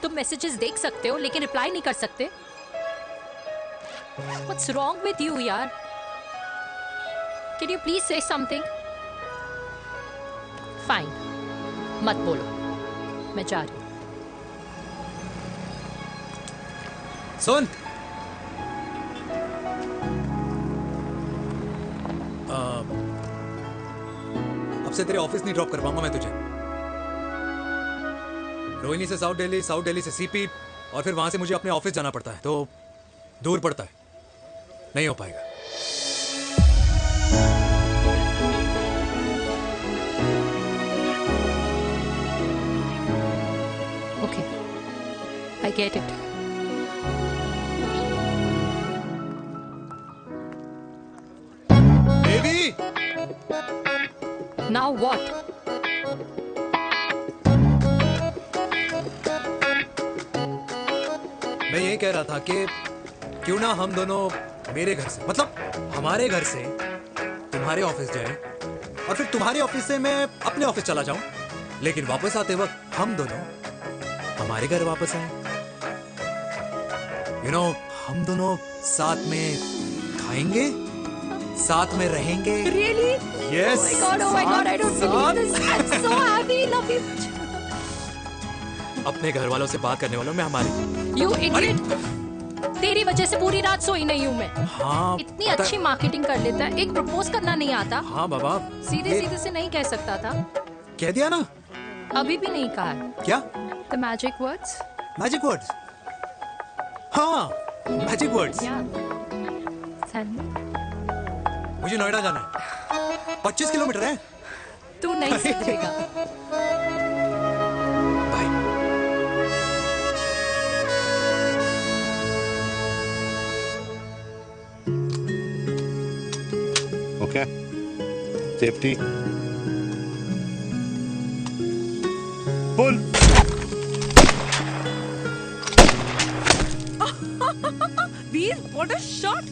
तुम मैसेजेस देख सकते हो लेकिन रिप्लाई नहीं कर सकते? What's wrong with you, यार? Can you please say something? Fine, मत बोलो, मैं जा रही हूँ। सुन, अब से तेरे ऑफिस नहीं ड्रॉप कर पाऊंगा मैं तुझे। रोहिणी से साउथ दिल्ली से सीपी, और फिर वहां से मुझे अपने ऑफिस जाना पड़ता है, तो दूर पड़ता है, नहीं हो पाएगा। Okay, I get it. Devi! Now what? मैं यही कह रहा था कि क्यों ना हम दोनों मेरे घर से, मतलब हमारे घर से तुम्हारे ऑफिस जाएं, और फिर तुम्हारे ऑफिस से मैं अपने ऑफिस चला जाऊं, लेकिन वापस आते वक्त हम दोनों हमारे घर वापस आए। यू नो, हम दोनों साथ में खाएंगे, साथ में रहेंगे। Really? Yes. Oh my God, I don't believe this. I'm so happy, love you. अपने घर वालों से बात करने वालों में हमारी। You idiot. तेरी वजह से पूरी रात सोई नहीं हूँ मैं। हाँ, इतनी अच्छी मार्केटिंग कर लेता है, एक प्रपोज करना नहीं आता। हाँ बाबा, सीधे से नहीं कह सकता था। कह दिया ना। अभी भी नहीं कहा है। क्या? The magic words. Magic words? हाँ, मैजिक वर्ड्स। मुझे नोएडा जाना है, 25 किलोमीटर है। तू नहीं समझेगा। Okay. Safety. Pull. Veer, what a shot!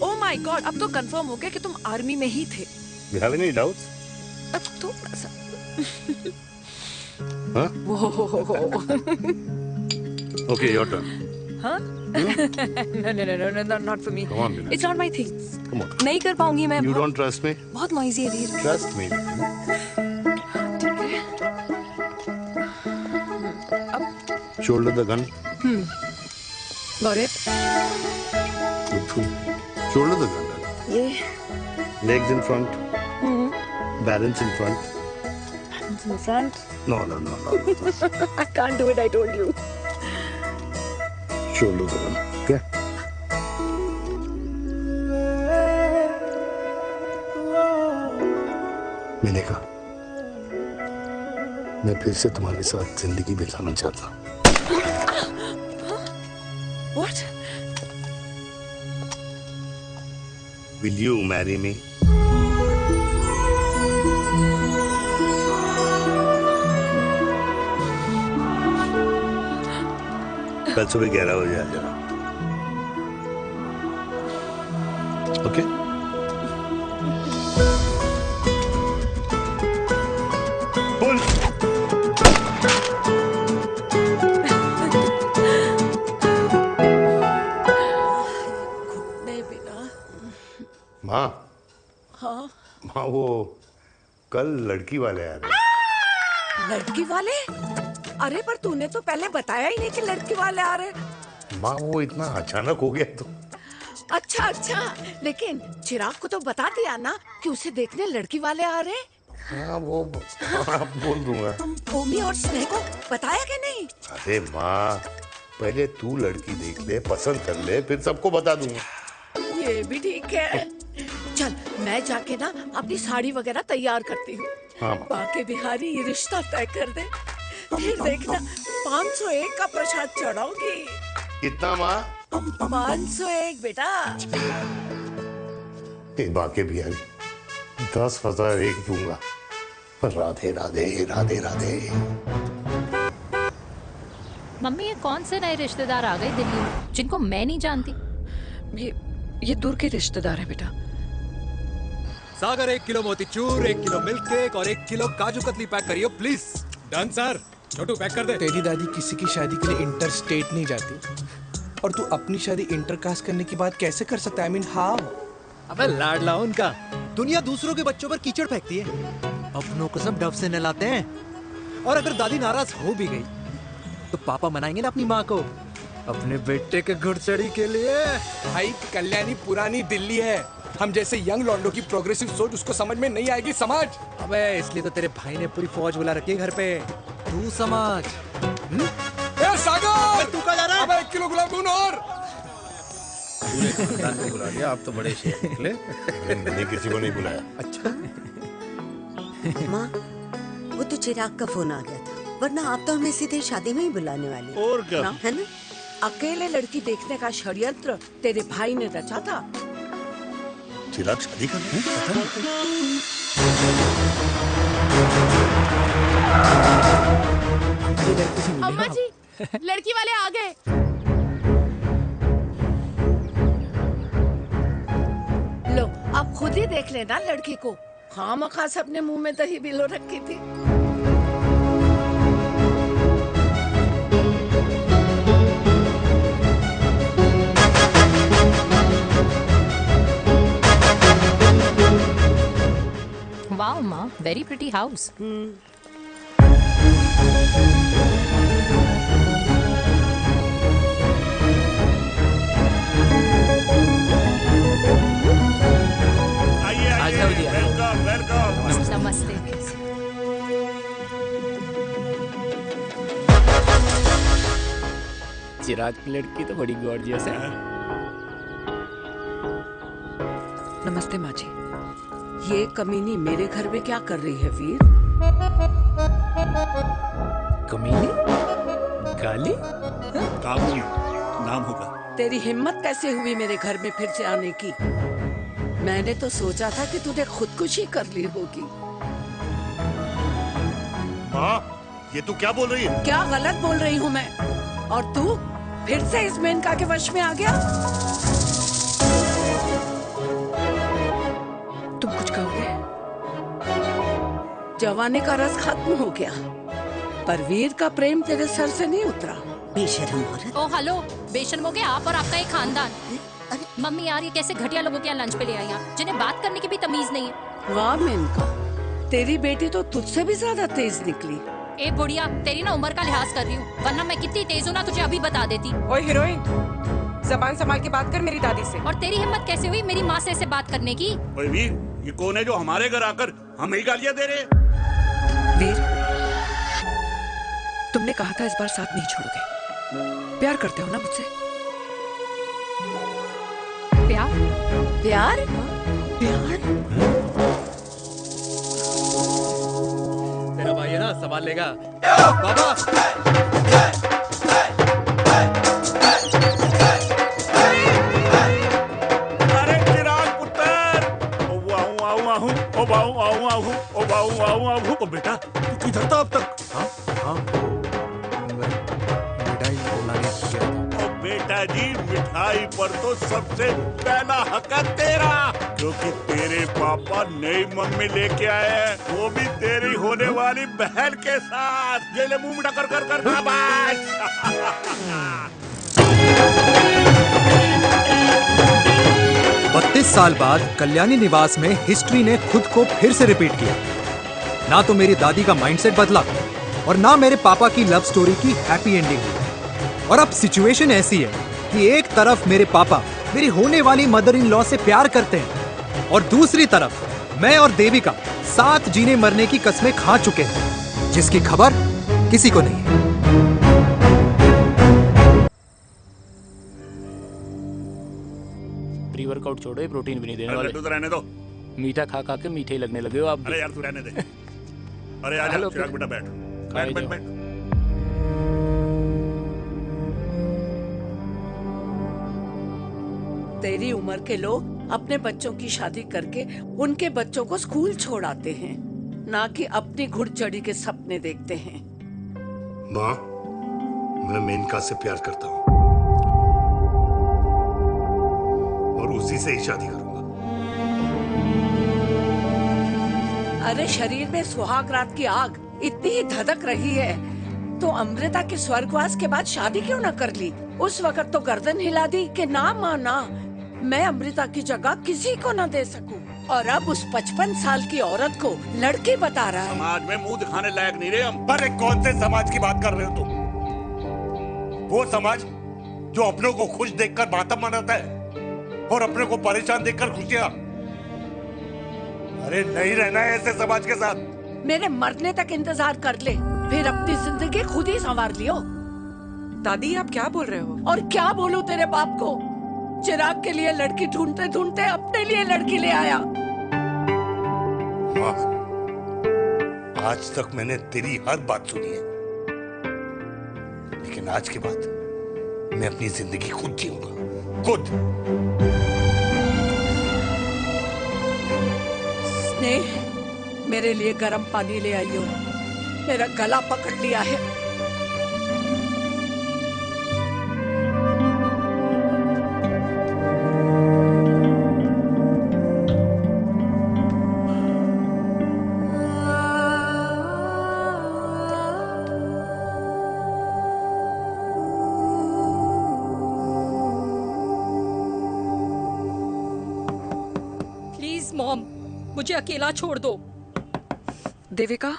Oh my God, अब तो कंफर्म हो गया कि तुम आर्मी में ही थे। You have any doubts? अब थोड़ा सा। Huh? Whoa. Okay, your turn. Huh? No, not for me. Come on, Vinay. It's not my thing. Come on. नहीं कर पाऊंगी मैं। You don't trust me? बहुत noisy है वीर। Trust me. Shoulder the gun. Got it. Shoulder the gun. ये Legs in front. Balance in front. hands in front. No. I can't do it. I told you. Shoulder the gun. Okay. मैंने कहा, मैं फिर से तुम्हारे साथ जिंदगी बिताना चाहता हूँ। What? Will you marry me? कल सुबह 11 बजे आ जाना। ओके? जाए बिना। माँ हाँ माँ, वो कल लड़की वाले आ रहे। लड़की वाले? अरे पर तूने तो पहले बताया ही नहीं कि लड़की वाले आ रहे। माँ वो इतना अचानक हो गया तो। अच्छा अच्छा, लेकिन चिराग को तो बता दिया ना कि उसे देखने लड़की वाले आ रहे। हाँ वो हाँ, बोल दूंगा। ओमी और स्नेह को बताया कि नहीं? अरे माँ, पहले तू लड़की देख ले, पसंद कर ले, फिर सबको बता दूंगा। ये भी ठीक है। चल मैं जाके ना अपनी साड़ी वगैरह तैयार करती हूँ। हाँ। बाकी बिहारी ये रिश्ता तय कर दे, फिर देखना 501 का प्रसाद चढ़ाऊंगी। कितना माँ? 501 बेटा। बाकी बिहारी 10,001 दूंगा। राधे राधे राधे राधे। मम्मी ये कौन से नए रिश्तेदार आ गए दिल्ली में जिनको मैं नहीं जानती? ये दूर के रिश्तेदार हैं बेटा। सागर 1 किलो मोतीचूर, 1 किलो मिल्क केक और 1 किलो काजू कतली पैक करियो please. Done sir. Chhotu pack कर दे। तेरी दादी किसी की शादी के लिए इंटर स्टेट नहीं जाती, और तू अपनी शादी इंटर कास्ट करने की बात कैसे कर सकता है? I mean, how? अबे लाडला उनका। दुनिया दूसरों के बच्चों पर कीचड़ फेंकती है, अपनों को सब डब से नहलाते हैं। और अगर दादी नाराज हो भी गई तो पापा मनाएंगे ना अपनी माँ को अपने बेटे के घुड़चढ़ी के लिए। भाई कल्याणी पुरानी दिल्ली है, हम जैसे यंग लॉन्डो की प्रोग्रेसिव सोच उसको समझ में नहीं आएगी। समझ? अबे इसलिए तो तेरे भाई ने पूरी फौज बुला रखी है घर पे, तू समझ। ए सागर, तू कहाँ जा रहा है? अबे 1 किलो गुलाब जामुन और। पूरे खानदान को बुला लिया, आप तो बड़े शेर निकले। मैंने किसी को नहीं बुलाया। अच्छा माँ, वो तो चिराग का फोन आ गया था, वरना आप तो हमें सीधे शादी में ही बुलाने वाले। और क्या? है ना? अकेले लड़की देखने का षड्यंत्र तेरे भाई ने रचा था। चिराग शादी कर रहे हैं? अम्मा जी, लड़की वाले आ गए। लो अब खुद ही देख लेना लड़की को। खामखा से अपने मुंह में दही बिलो रखी थी। वाओ माँ, very pretty house. Welcome welcome. नमस्ते। चिराग की लड़की तो बड़ी गॉर्जियस है। नमस्ते माँ जी। ये कमीनी मेरे घर में क्या कर रही है वीर? कमीनी? गाली? काबू नाम होगा। तेरी हिम्मत कैसे हुई मेरे घर में फिर से आने की? मैंने तो सोचा था कि तूने खुदकुशी कर ली होगी। माँ, ये तू क्या बोल रही है? क्या गलत बोल रही हूँ मैं? और तू फिर से इस मेनका के वश में आ गया? तुम कुछ कहोगे? जवानी का रस खत्म हो गया, पर वीर का प्रेम तेरे सर से नहीं उतरा। बेशर्म औरत। ओ हेलो, बेशर्म हो गए आप और आपका एक खानदान। मम्मी यार ये कैसे घटिया लोगों के यहाँ लंच पे ले आई आप, जिन्हें बात करने की भी तमीज नहीं है। वाह मेनका, तेरी बेटी तो तुझसे भी ज्यादा तेज निकली। ए बुढ़िया, तेरी ना उम्र का लिहाज कर रही हूँ, वरना मैं कितनी तेज हूँ ना तुझे अभी बता देती। ओए हीरोइन, जबान संभाल के बात कर मेरी दादी से। और तेरी हिम्मत कैसे हुई मेरी माँ से ऐसे बात करने की? ओए वीर, ये कौन है जो हमारे घर आकर हमें ही गालियां दे रहे? वीर, तुमने कहा था इस बार साथ नहीं छोड़ोगे। प्यार करते हो ना मुझसे? प्यार? प्यार? प्यार? तेरा भाई है ना, संभाल लेगा। बाबा अरे चिराग पुत्र, ओ वाहू आऊ आहू, ओ बाऊ आऊ आहू, ओ बाऊ आऊ आहू। ओ बेटा, तू किधर था अब तक? हाँ मिठाई लाने गया था। ओ बेटा जी, मिठाई पर तो सबसे पहला हक है तेरा, क्योंकि तेरे पापा नई मम्मी लेके आए हैं, वो भी तेरी होने वाली बहन के साथ। ये ले मुंह मीठा कर कर कर शाबाश। 35 साल बाद कल्याणी निवास में हिस्ट्री ने खुद को फिर से रिपीट किया। ना तो मेरी दादी का माइंडसेट बदला और ना मेरे पापा की लव स्टोरी की हैप्पी एंडिंग हुई। और अब सिचुएशन ऐसी है कि एक तरफ मेरे पापा मेरी होने वाली मदर इन लॉ से प्यार करते हैं और दूसरी तरफ मैं और देविका साथ जीने मरने की कस्में खा चुके हैं, जिसकी खबर किसी को नहीं है। प्री वर्कआउट छोड़ो, ये प्रोटीन भी नहीं देने वाले। लड्डू तो रहने दो। मीठा खा खा के मीठे ही लगने लगे हो आप भी। अरे यार तू रहने दे। अरे आजा हेलो, चिराग बेटा बैठ। खाए बैठ जाओ। बैठ। तेरी उम्र के लोग अपने बच्चों की शादी करके उनके बच्चों को स्कूल छोड़ आते हैं, ना कि अपनी घुड़चढ़ी के सपने देखते हैं। माँ, मैं मेनका से प्यार करता हूँ और उसी से ही शादी करूंगा। अरे शरीर में सुहाग रात की आग इतनी ही धधक रही है तो अमृता के स्वर्गवास के बाद शादी क्यों न कर ली? उस वक्त तो गर्दन हिला दी कि ना माना, मैं अमृता की जगह किसी को न दे सकूं। और अब उस 55 साल की औरत को लड़की बता रहा है। समाज में मुंह दिखाने लायक नहीं रहे हम। अरे कौन से समाज की बात कर रहे हो तुम? वो समाज जो अपनों को खुश देखकर मातम मनाता है और अपने को परेशान देखकर खुशियां। अरे नहीं रहना है ऐसे समाज के साथ। मेरे मरने तक इंतजार कर ले, फिर अपनी जिंदगी खुद ही संवार लियो। दादी आप क्या बोल रहे हो? और क्या बोलूं तेरे बाप को? चिराग के लिए लड़की ढूंढते ढूंढते अपने लिए लड़की ले आया। माँ, आज तक मैंने तेरी हर बात सुनी है, लेकिन आज के बाद मैं अपनी जिंदगी खुद जीऊंगा, खुद। स्नेह, मेरे लिए गर्म पानी ले आइयो, मेरा गला पकड़ लिया है। प्लीज मॉम, मुझे अकेला छोड़ दो। देविका,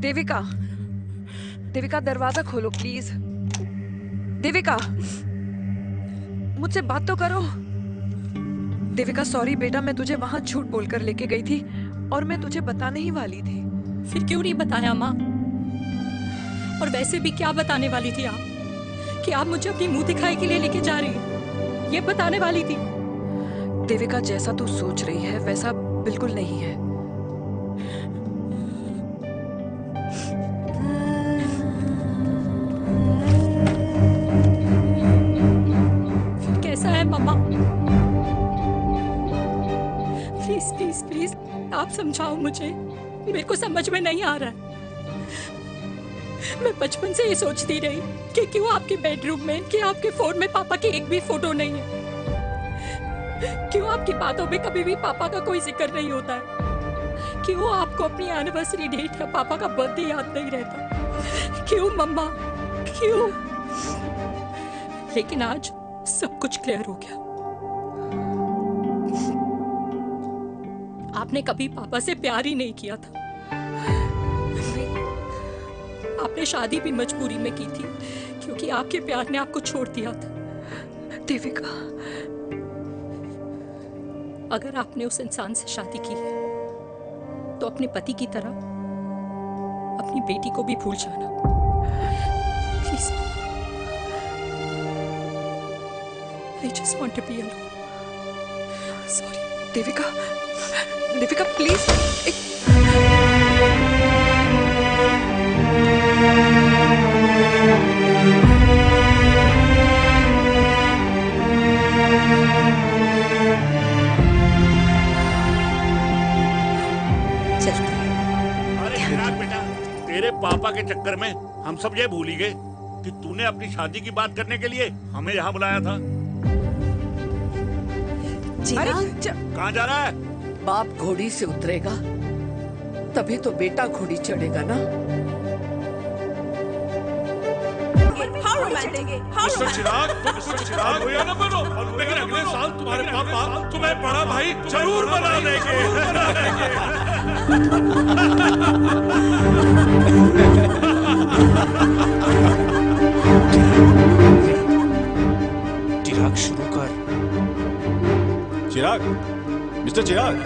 देविका, देविका दरवाजा खोलो प्लीज। देविका, मुझसे बात तो करो। देविका सॉरी बेटा, मैं तुझे वहां झूठ बोलकर लेके गई थी और मैं तुझे बताने ही वाली थी। फिर क्यों नहीं बताया माँ? और वैसे भी क्या बताने वाली थी आप? कि आप मुझे अपनी मुंह दिखाई के लिए लेके जा रही हैं, ये बताने वाली थी। देविका जैसा तू सोच रही है वैसा बिल्कुल नहीं है। फिर कैसा है मम्मा? प्लीज प्लीज प्लीज आप समझाओ मुझे, मेरे को समझ में नहीं आ रहा है। मैं बचपन से ये सोचती रही कि क्यों आपके बेडरूम में, कि आपके फोन में पापा की एक भी फोटो नहीं है, क्यों आपकी बातों में कभी भी पापा का कोई जिक्र नहीं होता है, क्यों आपको अपनी एनिवर्सरी डेट या पापा का बर्थडे याद नहीं रहता, क्यों मम्मा क्यों? लेकिन आज सब कुछ क्लियर हो गया। आपने कभी पापा से प्यार ही नहीं किया था। आपने शादी भी मजबूरी में की थी क्योंकि आपके प्यार ने आपको छोड़ दिया था। देविका, अगर आपने उस इंसान से शादी की है तो अपने पति की तरह अपनी बेटी को भी भूल जाना please. I just want to be alone. Sorry, Devika, Devika please. अरे चिराग बेटा, तेरे पापा के चक्कर में हम सब ये भूल ही गए कि तूने अपनी शादी की बात करने के लिए हमें यहाँ बुलाया था। कहाँ जा रहा है? बाप घोड़ी से उतरेगा तभी तो बेटा घोड़ी चढ़ेगा ना। हाउ रोमांटिक, हाउ मिस्टर चिराग, तुम मिस्टर चिराग भैया ना बनो, लेकिन अगले साल तुम्हारे पापा तुम्हें बड़ा भाई जरूर बना देंगे। चिराग शुरू कर। Chirag, mister Chirag,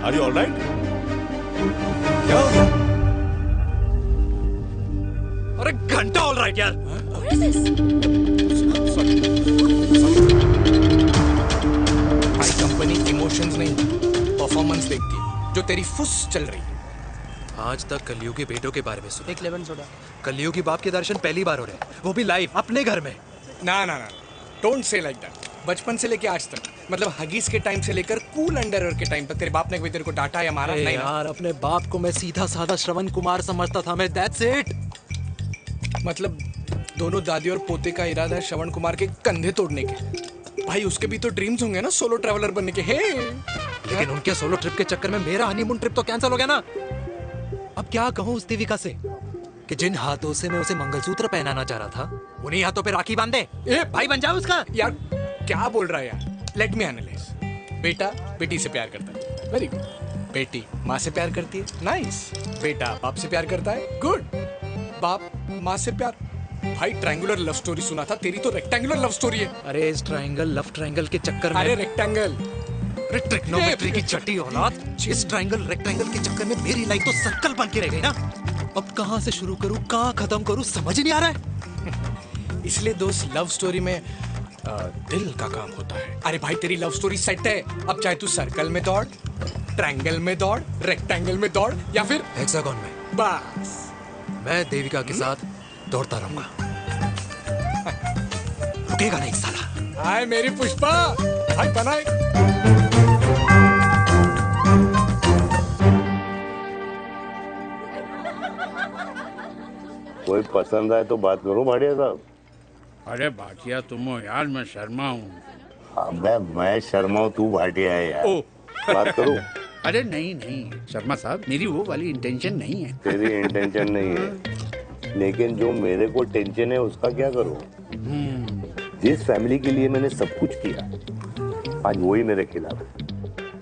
are you alright? क्या हो गया? अरे घंटा ऑल राइट यार। भाई कंपनी इमोशंस नहीं परफॉर्मेंस देखती है, जो तेरी फुस चल रही है। आज तक कलयुग के बेटों के बारे में सुना। एक लेमन सोडा। कलयुग की बाप के दर्शन पहली बार हो रहे हैं, वो भी लाइव अपने घर में। ना ना ना, डोंट से लाइक दैट। बचपन से लेके आज तक, मतलब हगीज के टाइम से लेकर कूल अंडरवेयर के टाइम तक तेरे बाप ने कभी तेरे को डांटा या मारा? नहीं यार, अपने बाप को मैं सीधा साधा श्रवण कुमार समझता था मैं, दैट्स इट। मतलब दोनों दादी और पोते का इरादा है श्रवण कुमार के कंधे तोड़ने के। भाई उसके भी तो ड्रीम्स होंगे ना सोलो ट्रैवलर बनने के। हे लेकिन उनके सोलो ट्रिप के चक्कर में मेरा हनीमून ट्रिप तो कैंसिल हो गया ना। अब क्या कहूँ उस देविका से कि जिन हाथों से मैं उसे मंगलसूत्र पहनाना चाह रहा था, उन्हीं हाथों पे राखी बांध दे। ए भाई बन जाओ उसका। यार क्या बोल रहा है यार? Let me analyse. बेटा बेटी से प्यार करता है, वेरी गुड। बेटी माँ से प्यार करती है, नाइस। बेटा बाप से प्यार करता है, गुड। बाप माँ से प्यार। भाई ट्रायंगुलर लव स्टोरी सुना था, तेरी तो रेक्टेंगुलर लव स्टोरी है। अरे इस ट्रायंगल लव ट्रायंगल के चक्कर में, अरे रेक्टेंगल, अरे ट्रिग्नोमेट्री की छठी औलाद, इस ट्रायंगल रेक्टेंगल के चक्कर में मेरी लाइफ तो सर्कल बन के रह गई ना। अब कहाँ से शुरू करूँ, कहाँ खत्म करूँ, समझ ही नहीं आ रहा है। इसलिए दोस्त लव स्टोरी में दिल का काम होता है। अरे भाई तेरी लव स्टोरी सेट है, अब चाहे तू सर्कल में दौड़, ट्रायंगल में दौड़, रेक्टेंगल में दौड़ या फिर हेक्सागन में, बस मैं देविका के साथ दौड़ता रहूंगा। रुकेगा नहीं साला। हाय मेरी पुष्पा, हाय बनाए। कोई पसंद आए तो बात करूं भाटिया साहब? अरे भाटिया तुम हो यार, मैं शर्मा हूँ। अबे मैं शर्मा हूँ, तू भाटिया है यार। बात करूं? अरे नहीं नहीं शर्मा साहब, मेरी वो वाली इंटेंशन नहीं है। तेरी इंटेंशन नहीं है, लेकिन जो मेरे को टेंशन है उसका क्या करूं? जिस फैमिली के लिए मैंने सब कुछ किया, आज वही मेरे खिलाफ है।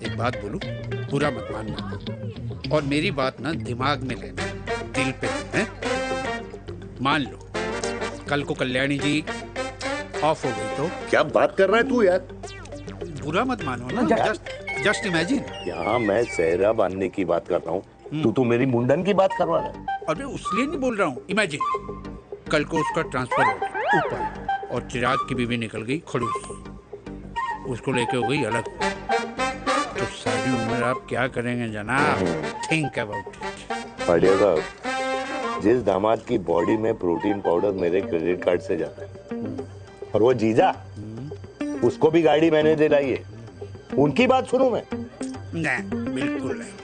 एक बात बोलूं, बुरा मत मानना, और मेरी बात ना दिमाग में लेना, दिल पे है। मान लो कल को कल्याणी जी ऑफ हो गई तो? क्या बात कर रहा है तू यार? बुरा मत मानो ना, जस्ट इमेजिन। यहाँ मैं सेहरा बांधने की बात कर रहा हूँ, तू तो मेरी मुंडन की बात करवा रहा है। अरे उसलिए नहीं बोल रहा हूँ, इमेजिन कल को उसका ट्रांसफर हो गया ऊपर और चिराग की बीवी निकल गई खड़ूस, उसको लेके हो गई अलग, तो सारी उम्र आप क्या करेंगे जनाब? Think about it. बढ़िया साहब, जिस दामाद की बॉडी में प्रोटीन पाउडर मेरे क्रेडिट कार्ड से जाता है, और वो जीजा, उसको भी गाड़ी मैंने दिलाई है, उनकी बात सुनूं मैं? नहीं, बिल्कुल नहीं।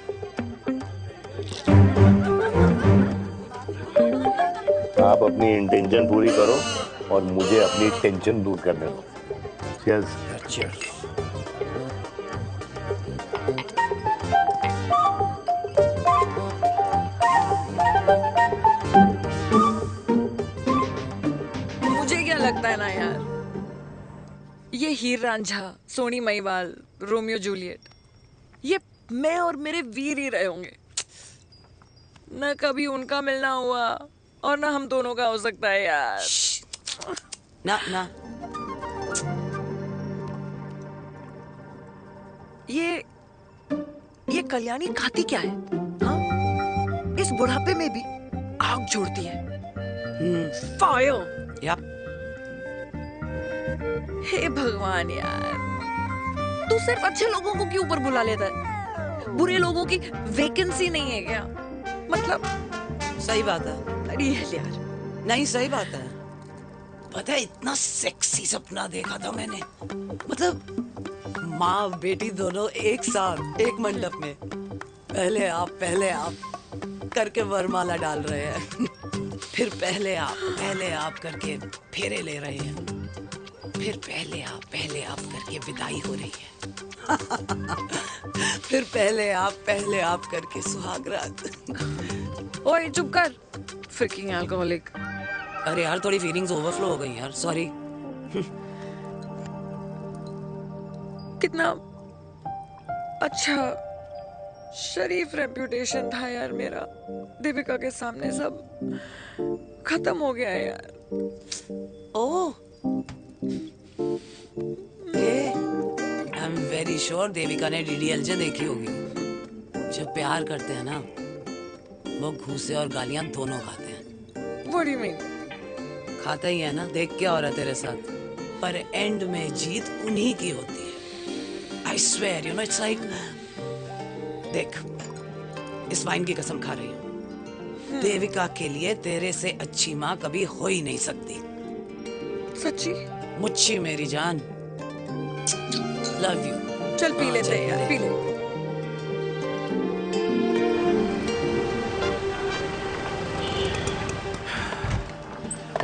आप अपनी इंटेंशन पूरी करो और मुझे अपनी टेंशन दूर करने दो। Cheers. Cheers. मुझे क्या लगता है ना यार, ये हीर रांझा, सोनी महिवाल, रोमियो जूलियट, ये मैं और मेरे वीर ही रहे होंगे। न कभी उनका मिलना हुआ और ना हम दोनों का हो सकता है यार। ना ना, ये कल्याणी खाती क्या है? हाँ? इस बुढ़ापे में भी आग छोड़ती है। फायर। या हे भगवान यार, तू सिर्फ अच्छे लोगों को क्यों ऊपर बुला लेता है? बुरे लोगों की वैकेंसी नहीं है क्या? मतलब सही बात है। अरे यार, नहीं सही बात है। पता है इतना सेक्सी सपना देखा था मैंने, मतलब माँ बेटी दोनों एक साथ एक मंडप में, पहले आप करके वरमाला डाल रहे हैं, फिर पहले आप करके फेरे ले रहे हैं, फिर पहले आप करके विदाई हो रही है, फिर पहले आप करके सुहाग रात। ओए चुप कर, फ्रिकिंग अल्कोहलिक। अरे यार थोड़ी फीलिंग्स ओवरफ्लो हो गई यार, सॉरी। कितना अच्छा शरीफ रेप्यूटेशन था यार मेरा, देविका के सामने सब खत्म हो गया है यार। Oh, I am very sure Devika ने डीडीएलजे देखी होगी। जब प्यार करते हैं ना, वो घूसे और गालियां दोनों खाते हैं। What do you mean? खाता ही है ना, देख क्या हो रहा है तेरे साथ। पर एंड में जीत उन्हीं की होती है। I swear, you know, it's like, देख, इस वाइन की कसम खा रही हूँ, देविका के लिए तेरे से अच्छी माँ कभी हो ही नहीं सकती। सच्ची? मुच्छी मेरी जान, लव यू। चल पी लेते हैं यार, पी ले।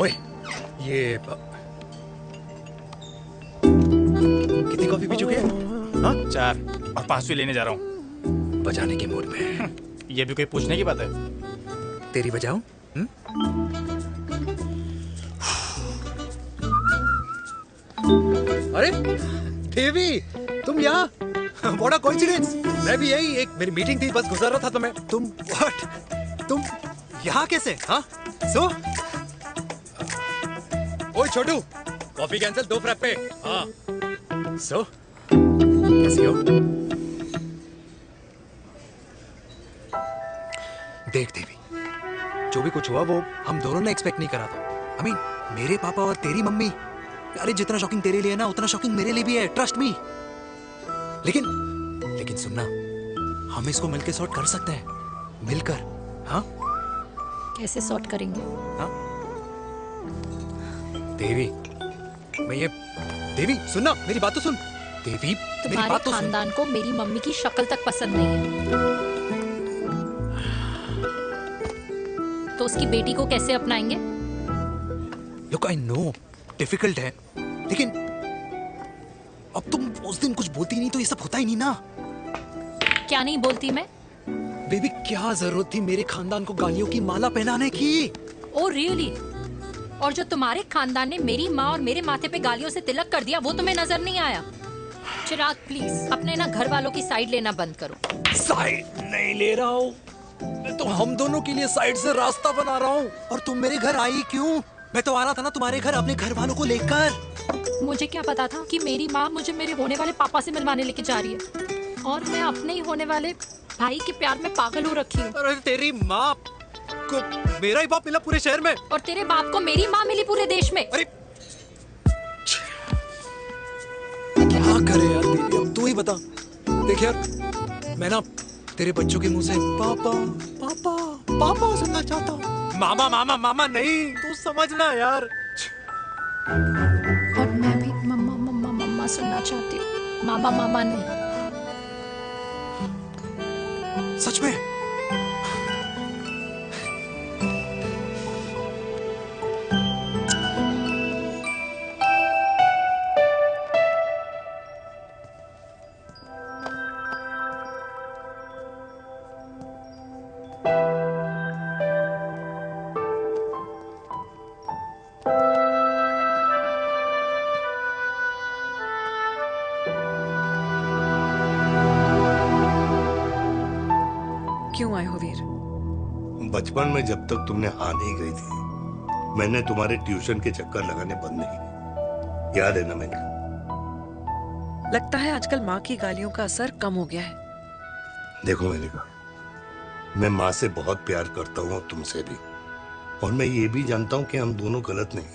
ओए, ये कितनी कॉफी पी चुके हैं? हाँ? 4 और 5वीं लेने जा रहा हूँ। बजाने के मूड में। ये भी कोई पूछने की बात है? तेरी बजाऊं? अरे देवी, तुम यहाँ? What a coincidence! मैं भी यही, एक मेरी मीटिंग थी, बस गुजर रहा था तो मैं। तुम यहाँ कैसे? हाँ? सो? ओए छोटू, कॉफी कैंसिल, 2 फ्रैप्पे। हाँ। सो? कैसी हो? देख देवी, जो भी कुछ हुआ वो हम दोनों ने एक्सपेक्ट नहीं करा था। I mean, मेरे पापा और तेरी मम्मी, अरे जितना शॉकिंग तेरे लिए है ना, उतना शॉकिंग मेरे लिए भी है, ट्रस्ट मी। लेकिन सुनना, हम इसको मिलकर सॉर्ट कर सकते हैं, मिलकर। हाँ? कैसे सॉर्ट करेंगे? हाँ? देवी, देवी सुनना, मेरी बात तो सुन। देवी, मेरी तुम्हारे बात तो सुन। खानदान को मेरी मम्मी की शक्ल तक पसंद नहीं है, तो उसकी बेटी को कैसे अपनाएंगे? Look, I know, डिफिकल्ट है, लेकिन अब तुम उस दिन कुछ बोलती नहीं तो ये सब होता ही नहीं ना। क्या नहीं बोलती मैं? बेबी, क्या जरूरत थी मेरे खानदान को गालियों की माला पहनाने की? Oh really? और जो तुम्हारे खानदान ने मेरी माँ और मेरे माथे पे गालियों से तिलक कर दिया, वो तुम्हें नजर नहीं आया? चिराग प्लीज अपने ना घर वालों की साइड लेना बंद करो। साइड नहीं ले रहा हूँ, मैं तो हम दोनों के लिए साइड से रास्ता बना रहा हूँ। और तुम मेरे घर आई क्यों? मैं तो आ रहा था ना तुम्हारे घर अपने घर वालों को लेकर। मुझे क्या पता था कि मेरी माँ मुझे मेरे होने वाले पापा से मिलवाने लेके जा रही है, और मैं अपने ही होने वाले भाई के प्यार में पागल हो रखी हूँ। अरे तेरी माँ को मेरा ही बाप मिला पूरे शहर में, और तेरे बाप को मेरी माँ मिली पूरे देश में। अरे क्या करे यार दीदी, अब तू ही बता। देख यार, मैं ना तेरे बच्चों के मुंह से पापा पापा पापा सुनना चाहता हूँ। मामा मामा मामा नहीं, तू समझना यार। और मैं भी मम्मा मम्मा मम्मा सुनना चाहती हूँ, मामा मामा नहीं। सच में? क्यों आए हो वीर? बचपन में जब तक तुमने हाँ नहीं गई थी, मैंने तुम्हारे ट्यूशन के चक्कर लगाने बंद नहीं किए। याद है ना मैंने? लगता है आजकल माँ की गालियों का असर कम हो गया है। देखो मैंने कहा, मैं माँ से बहुत प्यार करता हूँ और तुमसे भी, और मैं ये भी जानता हूँ कि हम दोनों गलत नहीं।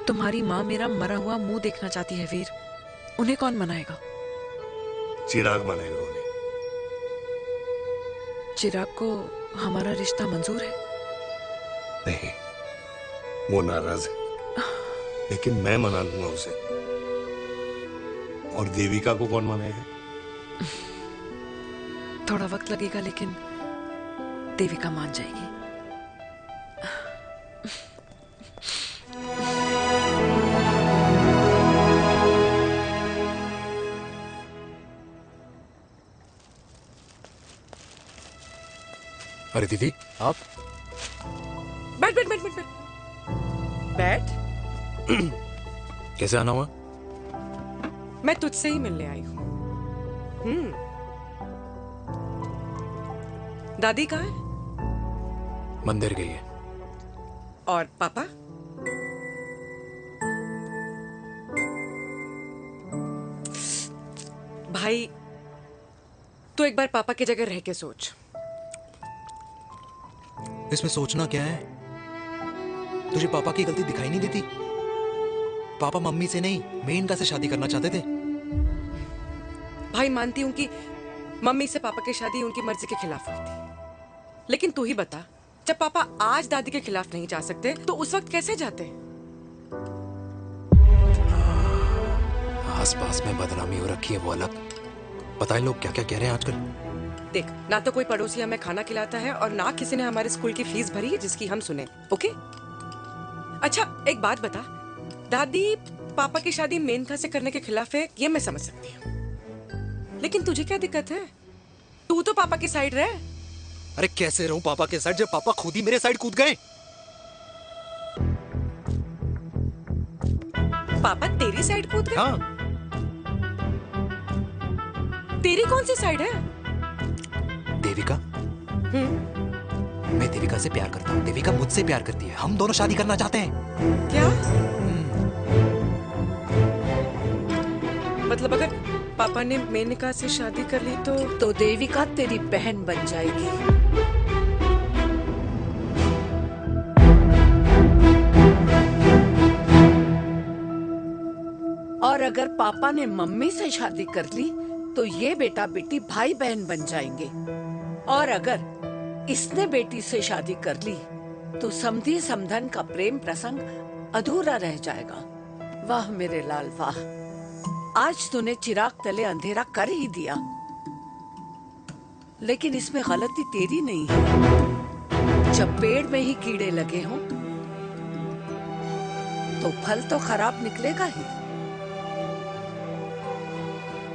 तुम्हारी माँ मेरा मरा हुआ मुंह देखना चाहती है वीर, उन्हें कौन मनाएगा? चिराग मनाएगा उन्हें। चिराग को हमारा रिश्ता मंजूर है? नहीं, वो नाराज है, लेकिन मैं मना लूंगा उसे। और देविका को कौन मनाएगा? थोड़ा वक्त लगेगा, लेकिन देविका मान जाएगी। अरे दीदी, आप? बैठ बैठ बैठ बैठ बैठ। कैसे आना हुआ? मैं तुझसे ही मिलने आई हूँ। दादी कहाँ है? मंदिर गई है। और पापा? भाई तू एक बार पापा की जगह रह के सोच। इसमें सोचना क्या है? तुझे पापा की गलती दिखाई नहीं देती? पापा मम्मी से नहीं मेनका से शादी करना चाहते थे। भाई मानती हूं कि मम्मी से पापा की शादी उनकी मर्जी के खिलाफ हुई थी, लेकिन तू ही बता, जब पापा आज दादी के खिलाफ नहीं जा सकते तो उस वक्त कैसे जाते? आस पास में बदनामी हो रखी है वो अलग। पता है लोग क्या क्या कह रहे हैं आजकल? देख, ना तो कोई पड़ोसी हमें खाना खिलाता है और ना किसी ने हमारे स्कूल की फीस भरी है जिसकी हम सुने। ओके? अच्छा एक बात बता, दादी पापा की शादी मेनका से करने के खिलाफ है, ये मैं समझ सकती हूँ, लेकिन तुझे क्या दिक्कत है? तू तो पापा की साइड रह। अरे कैसे रहूं पापा के साइड जब पापा खुद ही मेरे साइड कूद गए? पापा तेरी साइड कूद गए? हाँ। तेरी कौन सी साइड है? देविका। मैं देविका से प्यार करता हूँ, देविका मुझसे प्यार करती है, हम दोनों शादी करना चाहते हैं। क्या? मतलब अगर पापा ने मेनका से शादी कर ली तो देविका तेरी बहन बन जाएगी। और अगर पापा ने मम्मी से शादी कर ली तो ये बेटा बेटी भाई बहन बन जाएंगे। और अगर इसने बेटी से शादी कर ली तो समधी समधन का प्रेम प्रसंग अधूरा रह जाएगा। वाह मेरे लाल वाह, आज तूने चिराग तले अंधेरा कर ही दिया, लेकिन इसमें गलती तेरी नहीं है। जब पेड़ में ही कीड़े लगे हों तो फल तो खराब निकलेगा ही।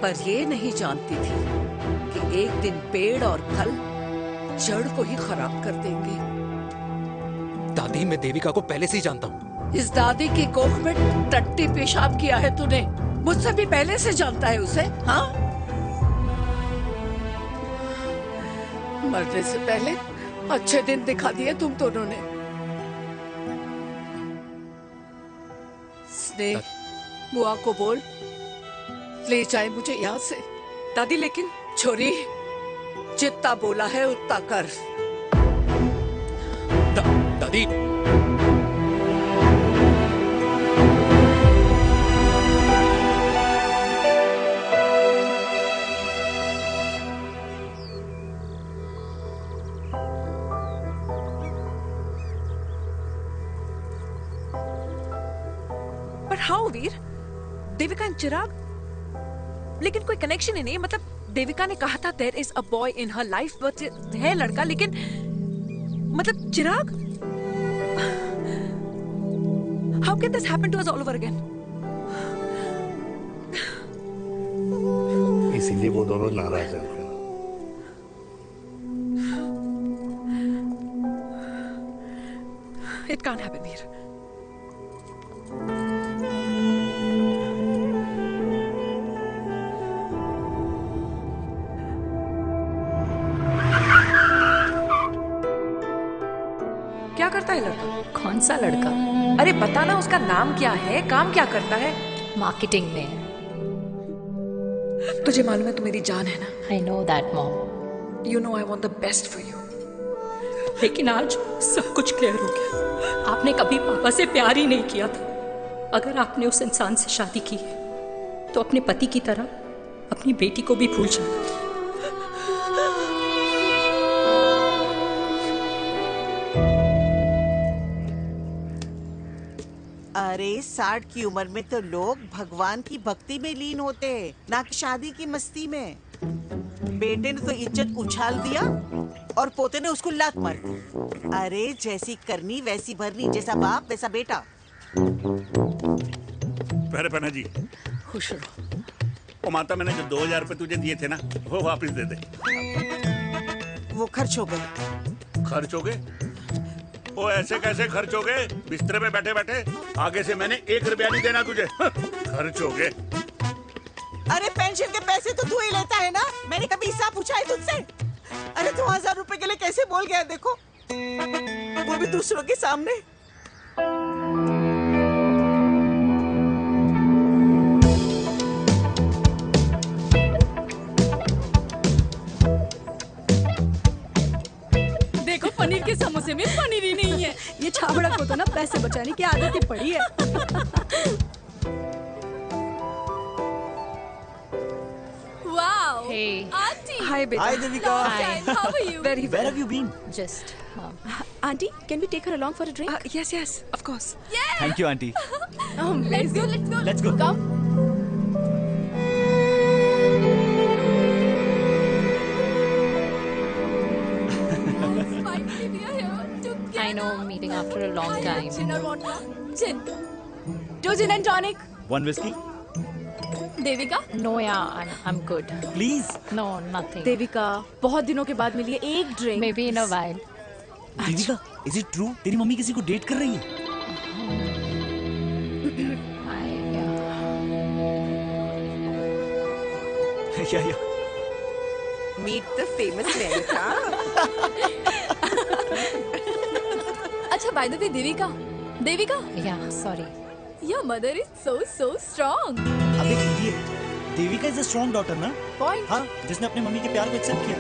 पर ये नहीं जानती थी कि एक दिन पेड़ और फल जड़ को ही खराब कर देंगे। दादी मैं देविका को पहले से ही जानता हूँ। इस दादी की कोख में टट्टी पेशाब किया है तूने, मुझसे भी पहले से जानता है उसे। हाँ, मरने से पहले अच्छे दिन दिखा दिए तुम दोनों ने। स्नेह, बुआ को बोल ले जाए मुझे यहाँ से। दादी लेकिन छोरी, जितना बोला है उतना कर। दादी पर हाउ वीर? देविका एंड चिराग, लेकिन कोई कनेक्शन ही नहीं। मतलब देविका ने कहा था there is a boy in her life, but है लड़का, लेकिन मतलब Chirag, how can this happen to us all over again? इसीलिए वो दोनों नाराज हैं। It can't happen Veer. क्या करता है लड़का? कौन सा लड़का? अरे बताना, उसका नाम क्या है, काम क्या करता है? मार्केटिंग में। तुझे मालूम है तू मेरी जान है ना? I know that mom. You know I want the best for you. लेकिन आज सब कुछ क्लियर हो गया। आपने कभी पापा से प्यार ही नहीं किया था। अगर आपने उस इंसान से शादी की तो अपने पति की तरह अपनी बेटी को भी भूल जाना। अरे 60 की उम्र में तो लोग भगवान की भक्ति में लीन होते हैं, ना कि शादी की मस्ती में। बेटे ने तो इज्जत उछाल दिया और पोते ने उसको लात मार दी। अरे जैसी करनी वैसी भरनी, जैसा बाप वैसा बेटा। पहले पहना जी, खुश रहो। ओ माता, मैंने जो 2000 रुपए तुझे दिए थे ना, वो वापस दे दे। वो खर्च हो गए। खर्च हो गए? ओ वो ऐसे कैसे खर्च हो गए बिस्तर पे बैठे बैठे? आगे से मैंने 1 रुपया नहीं देना तुझे। खर्च हो गए। अरे पेंशन के पैसे तो तू ही लेता है ना, मैंने कभी हिसाब पूछा है तुझसे? अरे 2000 रुपए के लिए कैसे बोल गया देखो, वो भी दूसरों के सामने। देखो पनीर के समोसे में पनीर ही नहीं है। ये छाबड़ा को तो ना पैसे बचाने की आदत ही पड़ी है। Wow. Hey. Auntie. Hi, beta. Hi, Devika. Hi. How are you? Very well. Where have you been? Just. Auntie, can we take her along for a drink? Yes, yes, of course. Thank you, auntie. Let's go. Let's go. Let's go. Come. Finally, we are here together. I know, meeting after a long time. Gin or vodka? Gin. 2 gin and tonic. 1 whiskey, Devika? No, yeah, I'm good. please. No, nothing. Devika, बहुत दिनों के बाद मिली है, एक drink. Maybe in a while. Devika, is it true? तेरी mummy किसी को date कर रही है? या Meet the famous America. अच्छा, by the way, Devika, Devika, Yeah, sorry. your mother is so strong. अबे ये Devika is a strong daughter ना? Point. हाँ, जिसने अपने मम्मी के प्यार को एक्सेप्ट किया।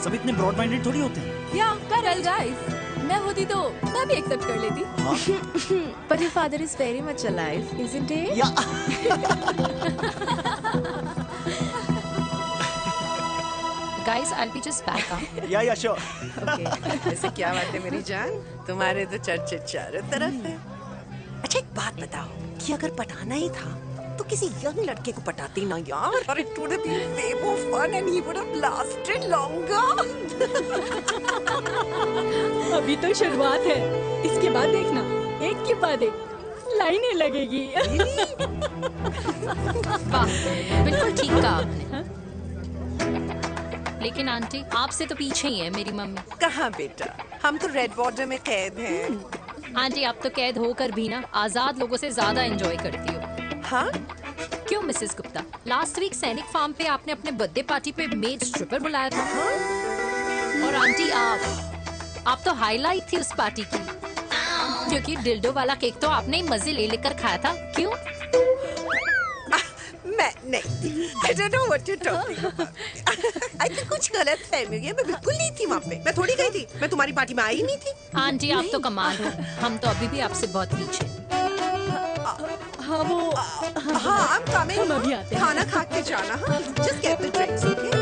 सब इतने ब्रॉड माइंडेड थोड़ी होते हैं। Yeah, correct, guys. मैं होती तो मैं भी एक्सेप्ट कर लेती। But your father is very much alive, isn't he? Guys, I'll be just back. या श्योर। Okay. ऐसे क्या बात है मेरी जान, तुम्हारे तो चर्चे चारों तरफ है। अच्छा एक बात बताओ कि अगर पटाना ही था तो किसी यंग लड़के को पटाती ना यार। और it would have been way more fun and he would have lasted longer. अभी तो शुरुआत है, इसके बाद देखना, एक के बाद एक लाइनें लगेगी। वाह, बिल्कुल ठीक कहा आपने। लेकिन आंटी, आपसे तो पीछे ही है मेरी मम्मी। कहाँ बेटा, हम तो रेड बॉर्डर में कैद हैं। आंटी, आप तो कैद होकर भी ना आजाद लोगों से ज्यादा एंजॉय करती हो। हाँ? क्यों मिसेस गुप्ता, लास्ट वीक सैनिक फार्म पे आपने अपने बर्थडे पार्टी पे मेड स्ट्रिपर बुलाया था। और आंटी, आप तो हाईलाइट थी उस पार्टी की, क्योंकि डिल्डो वाला केक तो आपने ही मजे ले लेकर खाया था। क्यों? मैं नहीं, I don't know what you're talking about. I think कुछ गलत फहमी हुई है, मैं बिल्कुल नहीं थी वहाँ पे। मैं थोड़ी गई थी, मैं तुम्हारी पार्टी में आई नहीं थी। आंटी, आप तो कमाल हो, हम तो अभी भी आपसे बहुत पीछे। हाँ वो, हाँ I'm coming. हम अभी आते हैं। खाना खा के जाना। हाँ, just get the drinks, okay?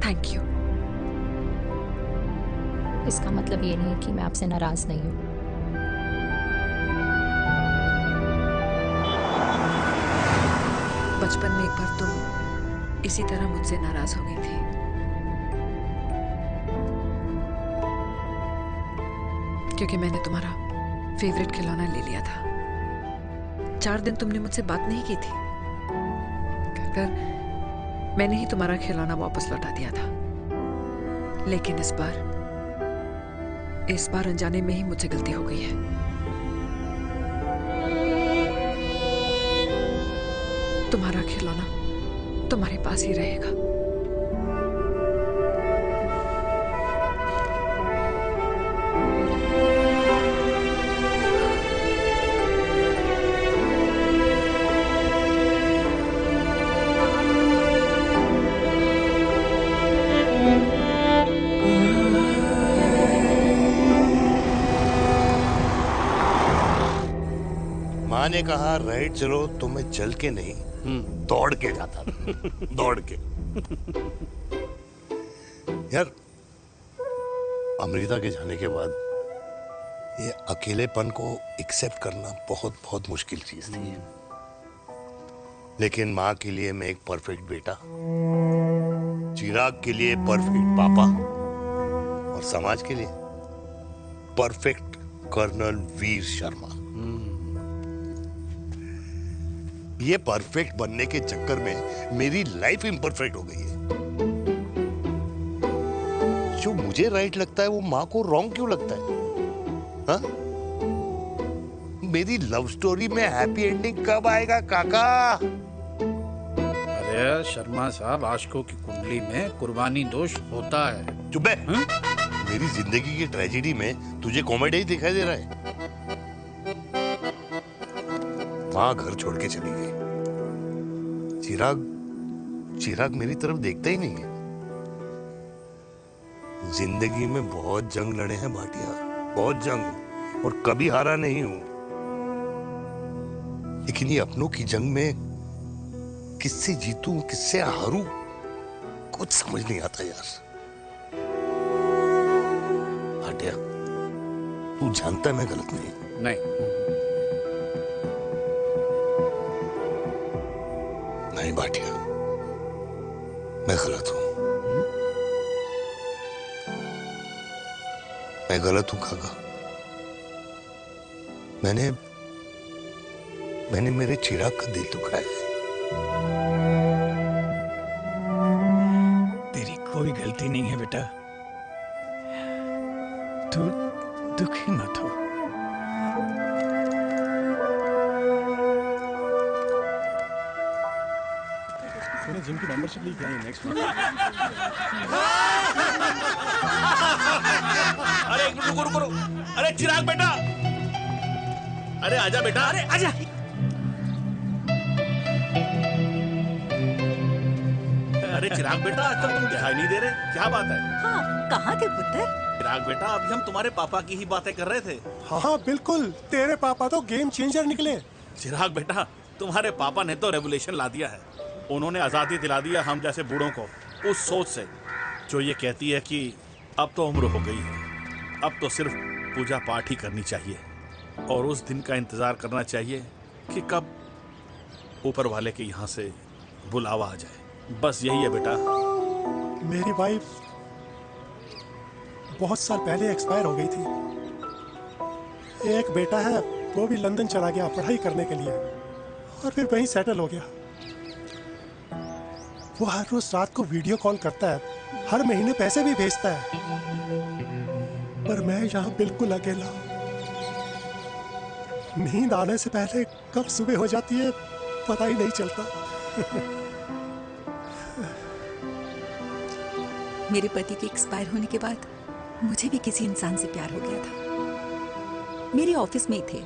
Thank you. इसका मतलब ये नहीं कि मैं आपसे नाराज नहीं हूँ। बचपन में एक बार तुम इसी तरह मुझसे नाराज हो गई थी। क्योंकि मैंने तुम्हारा फेवरेट खिलौना ले लिया था। 4 दिन तुमने मुझसे बात नहीं की थी, कहकर मैंने ही तुम्हारा खिलौना वापस लौटा दिया था। लेकिन इस बार अनजाने में ही मुझसे गलती हो गई है। तुम्हारा खिलौना तुम्हारे पास ही रहेगा। माँ ने कहा राइट चलो तो मैं चल के नहीं दौड़ के जाता था। दौड़ के। यार, अमृता के जाने के बाद ये अकेलेपन को एक्सेप्ट करना बहुत बहुत मुश्किल चीज थी, लेकिन माँ के लिए मैं एक परफेक्ट बेटा, चिराग के लिए परफेक्ट पापा और समाज के लिए परफेक्ट कर्नल वीर शर्मा। ये परफेक्ट बनने के चक्कर में मेरी लाइफ इम्परफेक्ट हो गई है। जो मुझे राइट लगता है वो माँ को रॉन्ग क्यों लगता है? हा? मेरी लव स्टोरी में हैप्पी एंडिंग कब आएगा काका? अरे शर्मा साहब, आशिकों की कुंडली में कुर्बानी दोष होता है। चुप है। मेरी जिंदगी की ट्रेजेडी में तुझे कॉमेडी ही दिखाई दे रहा है। माँ घर छोड़ के चली गई, चिराग मेरी तरफ देखता ही नहीं है। जिंदगी में बहुत जंग लड़े हैं भाटिया, बहुत जंग, और कभी हारा नहीं हूं। लेकिन ये अपनों की जंग में किससे जीतूं किससे हारूं कुछ समझ नहीं आता यार। भाटिया, तू जानता है मैं गलत नहीं। नहीं भाटिया, मैं गलत हूं। मैं गलत हूं काका। मैंने मेरे चिराग का दिल दुखाया है। तेरी कोई गलती नहीं है बेटा, तू दुखी मत हो। जिम की मेंबरशिप ली क्या है नेक्स्ट मंथ? अरे रुको, अरे चिराग बेटा, अरे आजा बेटा, अरे आजा। अरे चिराग बेटा, आजकल तुम दिखाई नहीं दे रहे, क्या बात है? हाँ, कहाँ थे पुत्र? चिराग बेटा, अभी हम तुम्हारे पापा की ही बातें कर रहे थे। हाँ बिल्कुल, तेरे पापा तो गेम चेंजर निकले। चिराग बेटा, तुम्हारे पापा ने तो रेवोल्यूशन ला दिया है। उन्होंने आज़ादी दिला दिया हम जैसे बूढ़ों को उस सोच से जो ये कहती है कि अब तो उम्र हो गई है, अब तो सिर्फ पूजा पाठ ही करनी चाहिए और उस दिन का इंतज़ार करना चाहिए कि कब ऊपर वाले के यहाँ से बुलावा आ जाए। बस यही है बेटा। मेरी वाइफ बहुत साल पहले एक्सपायर हो गई थी। एक बेटा है, वो भी लंदन चला गया पढ़ाई करने के लिए और फिर वहीं सेटल हो गया। वो हर रोज रात को वीडियो कॉल करता है, हर महीने पैसे भी भेजता है, पर मैं यहाँ बिल्कुल अकेला हूँ। नींद आने से पहले कब सुबह हो जाती है पता ही नहीं चलता। मेरे पति के एक्सपायर होने के बाद मुझे भी किसी इंसान से प्यार हो गया था। मेरे ऑफिस में ही थे,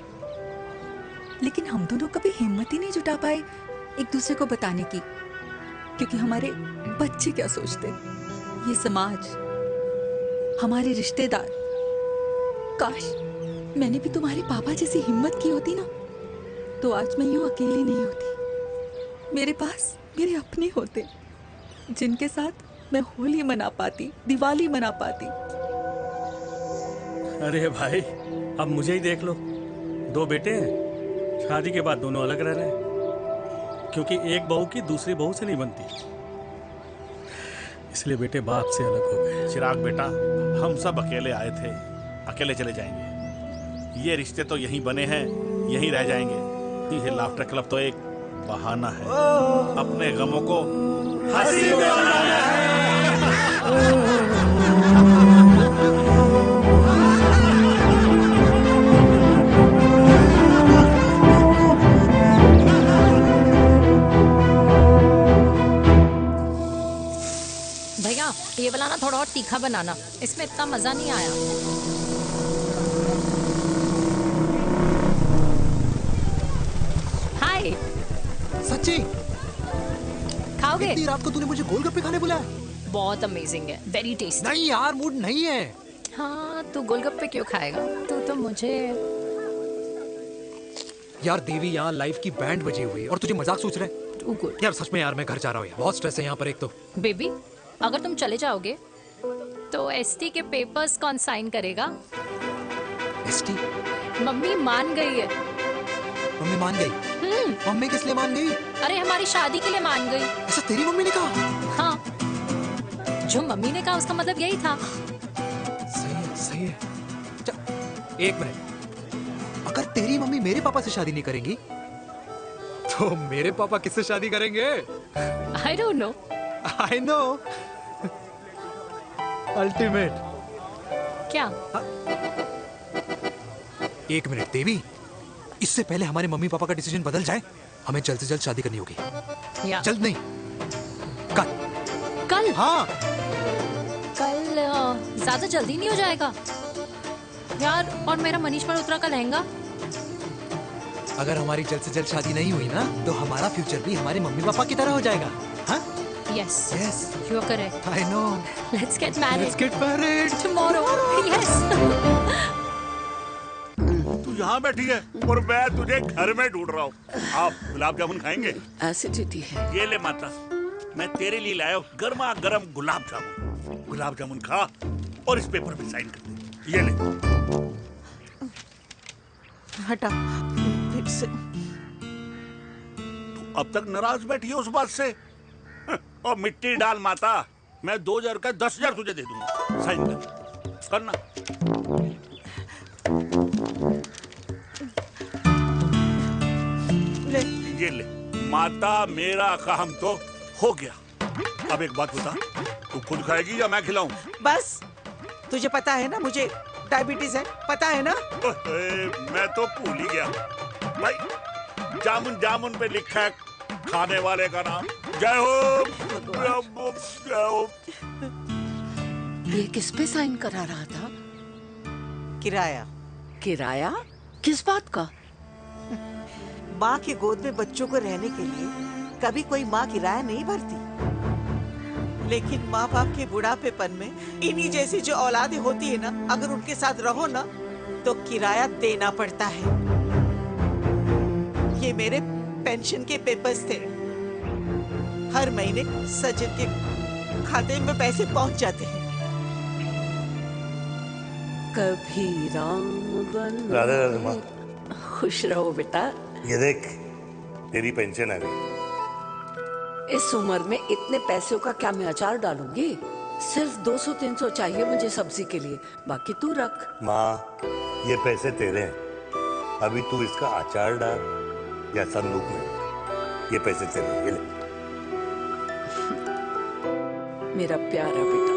लेकिन हम दोनों कभी हिम्मत ही नहीं जुटा पाए एक दूसरे को बताने की, क्योंकि हमारे बच्चे क्या सोचते, ये समाज, हमारे रिश्तेदार। काश मैंने भी तुम्हारे पापा जैसी हिम्मत की होती ना, तो आज मैं यूं अकेली नहीं होती। मेरे पास मेरे अपने होते जिनके साथ मैं होली मना पाती, दिवाली मना पाती। अरे भाई, अब मुझे ही देख लो, 2 बेटे हैं, शादी के बाद दोनों अलग रह रहे हैं, क्योंकि एक बहू की दूसरी बहू से नहीं बनती, इसलिए बेटे बाप से अलग हो गए। चिराग बेटा, हम सब अकेले आए थे, अकेले चले जाएंगे। ये रिश्ते तो यहीं बने हैं, यहीं रह जाएंगे। ये लाफ्टर क्लब तो एक बहाना है अपने गमों को हंसी में बनाना है। भैया ये वाला ना थोड़ा और तीखा बनाना, इसमें इतना मजा नहीं आया। हाय। सच्ची? खाओगे? इतनी रात को तूने मुझे गोलगप्पे खाने बुलाया? बहुत अमेजिंग है, वेरी टेस्टी। नहीं यार, मूड नहीं है। हाँ, तू गोलगप्पे क्यों खाएगा? तू तो मुझे। यार देवी, यहाँ लाइफ की बैंड बजी हुई है और तुझे मजाक सोच रहे हैं? यार सच में यार, मैं घर जा रहा हूँ यार, बहुत स्ट्रेस है यहाँ पर एक तो। बेबी, अगर तुम चले जाओगे तो एसटी के पेपर्स कौन साइन करेगा? एसटी। मम्मी मान गई है। मम्मी मान गई? मम्मी किस लिए मान गई? अरे हमारी शादी के लिए मान गई। ऐसा तेरी मम्मी ने कहा? हाँ, जो मम्मी ने कहा उसका मतलब यही था। सही है, सही है। एक मिनट, अगर तेरी मम्मी मेरे पापा से शादी नहीं करेंगी तो मेरे पापा किससे शादी करेंगे? I don't know. I know. Ultimate. क्या? एक मिनट देवी, इससे पहले हमारे मम्मी पापा का डिसीजन बदल जाए, हमें जल्द से जल्द शादी करनी होगी। जल्द नहीं, कल। कल? हाँ। कल ज्यादा जल्दी नहीं हो जाएगा यार? और मेरा मनीष मल्होत्रा का लहंगा? अगर हमारी जल्द से जल्द शादी नहीं हुई ना तो हमारा फ्यूचर भी हमारे मम्मी पापा की तरह हो जाएगा। हाँ? Yes. Yes. You are correct. I know. Let's get married. Let's get married. Tomorrow. Yes. तू यहाँ बैठी है और मैं तुझे घर में ढूंढ रहा हूँ। आप गुलाब जामुन खाएंगे? एसिडिटी है। ये ले माता, मैं तेरे लिए लाया हूँ गर्मा गर्म गुलाब जामुन। गुलाब जामुन खा और इस पेपर पे साइन कर दे। ये ले। हटा फिर से। तू अब तक नाराज बैठी है उस बात से? और मिट्टी डाल माता, मैं 2000 का 10,000 तुझे दे दूंगा। साइन कर करना। ये ले माता, मेरा काम तो हो गया। अब एक बात बता, तू खुद खाएगी या मैं खिलाऊं? बस, तुझे पता है ना मुझे डायबिटीज है, पता है ना? मैं तो भूल ही गया भाई, जामुन जामुन पे लिखा है खाने वाले का नाम। जय हो, जय हो। ये किस पे साइन करा रहा था? किराया। किराया? किस बात का? माँ की गोद में बच्चों को रहने के लिए कभी कोई माँ किराया नहीं भरती, लेकिन माँ बाप के बुढ़ापेपन में इन्हीं जैसी जो औलादें होती है ना, अगर उनके साथ रहो ना तो किराया देना पड़ता है। ये मेरे पेंशन के पेपर्स थे। हर महीने सचिन के खाते में पैसे पहुंच जाते हैं। कभी राम बन। राधे राधे माँ। खुश रहो बेटा। ये देख, तेरी पेंशन आ गई। इस उम्र में इतने पैसों का क्या मैं अचार डालूंगी? सिर्फ 200-300 चाहिए मुझे सब्जी के लिए, बाकी तू रख। माँ, ये पैसे तेरे हैं, अभी तू इसका अचार डाल या संदूक में, ये पैसे तेरे हैं, ये ले। मेरा प्यारा बेटा।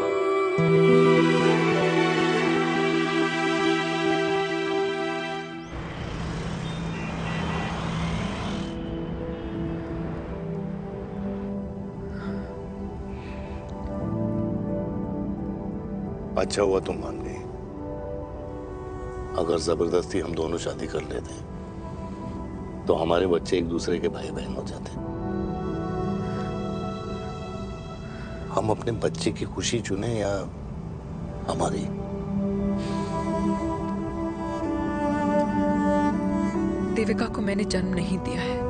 अच्छा हुआ तुम मान गई। अगर जबरदस्ती हम दोनों शादी कर लेते तो हमारे बच्चे एक दूसरे के भाई बहन हो जाते। हम अपने बच्चे की खुशी चुने या हमारी? देविका को मैंने जन्म नहीं दिया है।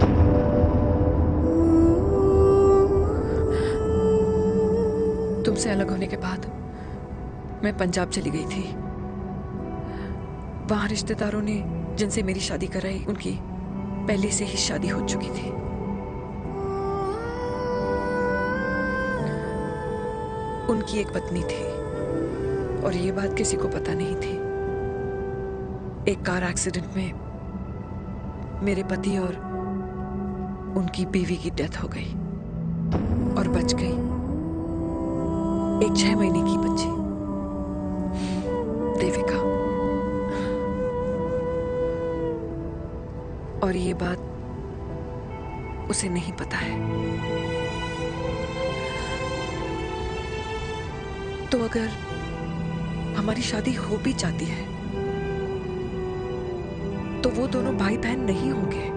तुमसे अलग होने के बाद मैं पंजाब चली गई थी। वहां रिश्तेदारों ने जिनसे मेरी शादी कराई, उनकी पहले से ही शादी हो चुकी थी। उनकी एक पत्नी थी और ये बात किसी को पता नहीं थी। एक कार एक्सीडेंट में मेरे पति और उनकी बीवी की डेथ हो गई और बच गई एक 6 महीने की बच्ची, देविका। और ये बात उसे नहीं पता है। तो अगर हमारी शादी हो भी जाती है तो वो दोनों भाई बहन नहीं होंगे।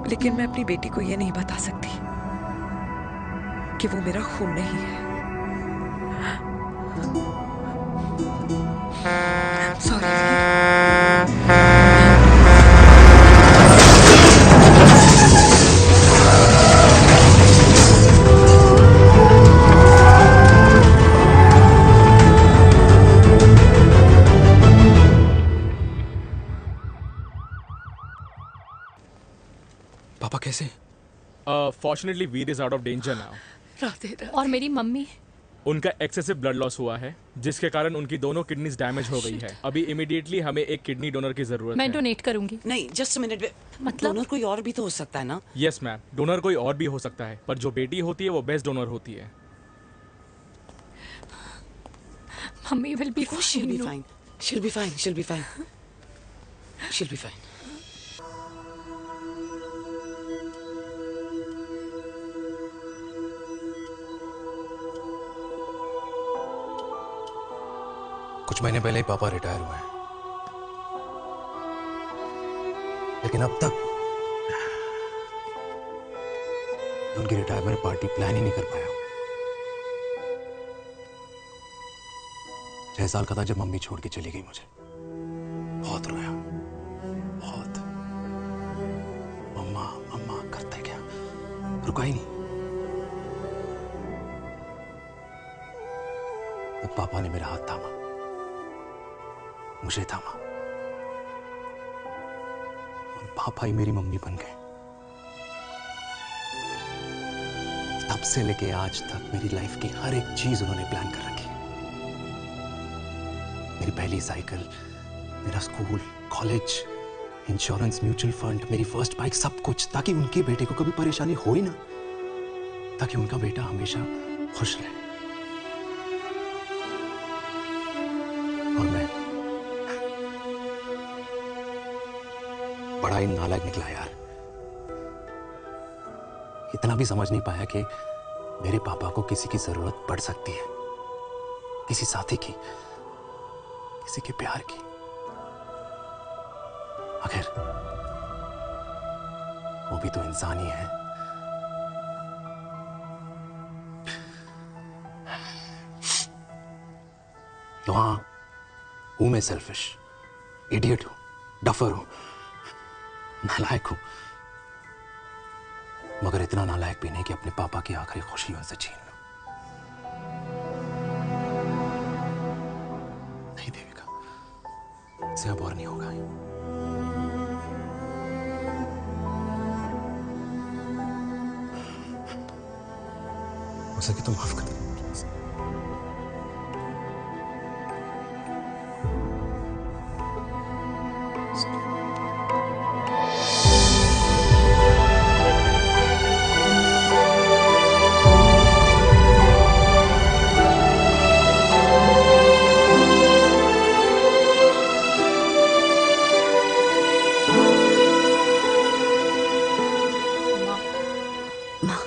लेकिन मैं अपनी बेटी को ये नहीं बता सकती कि वो मेरा खून नहीं है। सॉरी। पापा कैसे? Fortunately Veer is out of danger now. Radhe Radhe. और मेरी मम्मी? उनका एक्सेसिव ब्लड लॉस हुआ है जिसके कारण उनकी दोनों किडनीज डैमेज हो गई है। अभी इमीडिएटली हमें एक किडनी डोनर की जरूरत मैं है। डोनेट करूंगी। नहीं, जस्ट मिनट। मतलब डोनर कोई और भी तो हो सकता है ना? यस मैम, डोनर कोई और भी हो सकता है, पर जो बेटी होती है वो बेस्ट डोनर होती है। Mummy will be she'll be fine. She'll be fine. She'll be fine. She'll be fine. कुछ महीने पहले ही पापा रिटायर हुए हैं, लेकिन अब तक उनकी रिटायरमेंट पार्टी प्लान ही नहीं कर पाया। 6 साल का था जब मम्मी छोड़ के चली गई मुझे। बहुत रोया, बहुत। मम्मा मम्मा करते क्या, रुका ही नहीं। तब पापा ने मेरा हाथ थामा, मुझे थामा, और पापा ही मेरी मम्मी बन गए। तब से लेके आज तक मेरी लाइफ की हर एक चीज उन्होंने प्लान कर रखी। मेरी पहली साइकिल, मेरा school, college, insurance, mutual fund, मेरी फर्स्ट बाइक, सब कुछ, ताकि उनके बेटे को कभी परेशानी हो ही ना, ताकि उनका बेटा हमेशा खुश रहे। और मैं बड़ा ही नालायक निकला यार। इतना भी समझ नहीं पाया कि मेरे पापा को किसी की जरूरत पड़ सकती है, किसी साथी की, किसी के प्यार की। आखिर वो भी तो इंसान ही है। तो हाँ, हूं मैं सेल्फिश, इडियट हूं, डफर हूं, नालायक हूं, मगर इतना नालायक भी नहीं कि अपने पापा की आखिरी खुशी उनसे छीन लूं। नहीं देविका, इससे अब और नहीं होगा। हो सके तो माफ कर दो।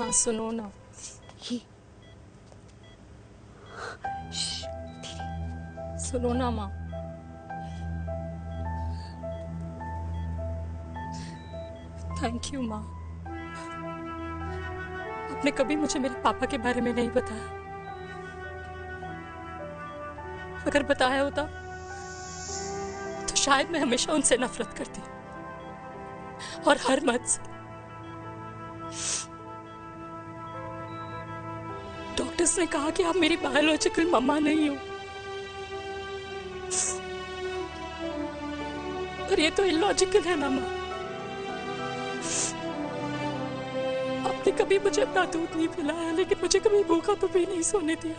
हाँ सुनो ना, सुनो ना माँ। थैंक यू माँ, आपने कभी मुझे मेरे पापा के बारे में नहीं बताया। अगर बताया होता तो शायद मैं हमेशा उनसे नफरत करती, और हर मत से। डॉक्टर्स ने कहा कि आप मेरी बायोलॉजिकल मम्मा नहीं हो, पर ये तो इलॉजिकल है ना माँ। आपने कभी मुझे अपना दूध नहीं पिलाया, लेकिन मुझे कभी भूखा तो भी नहीं सोने दिया।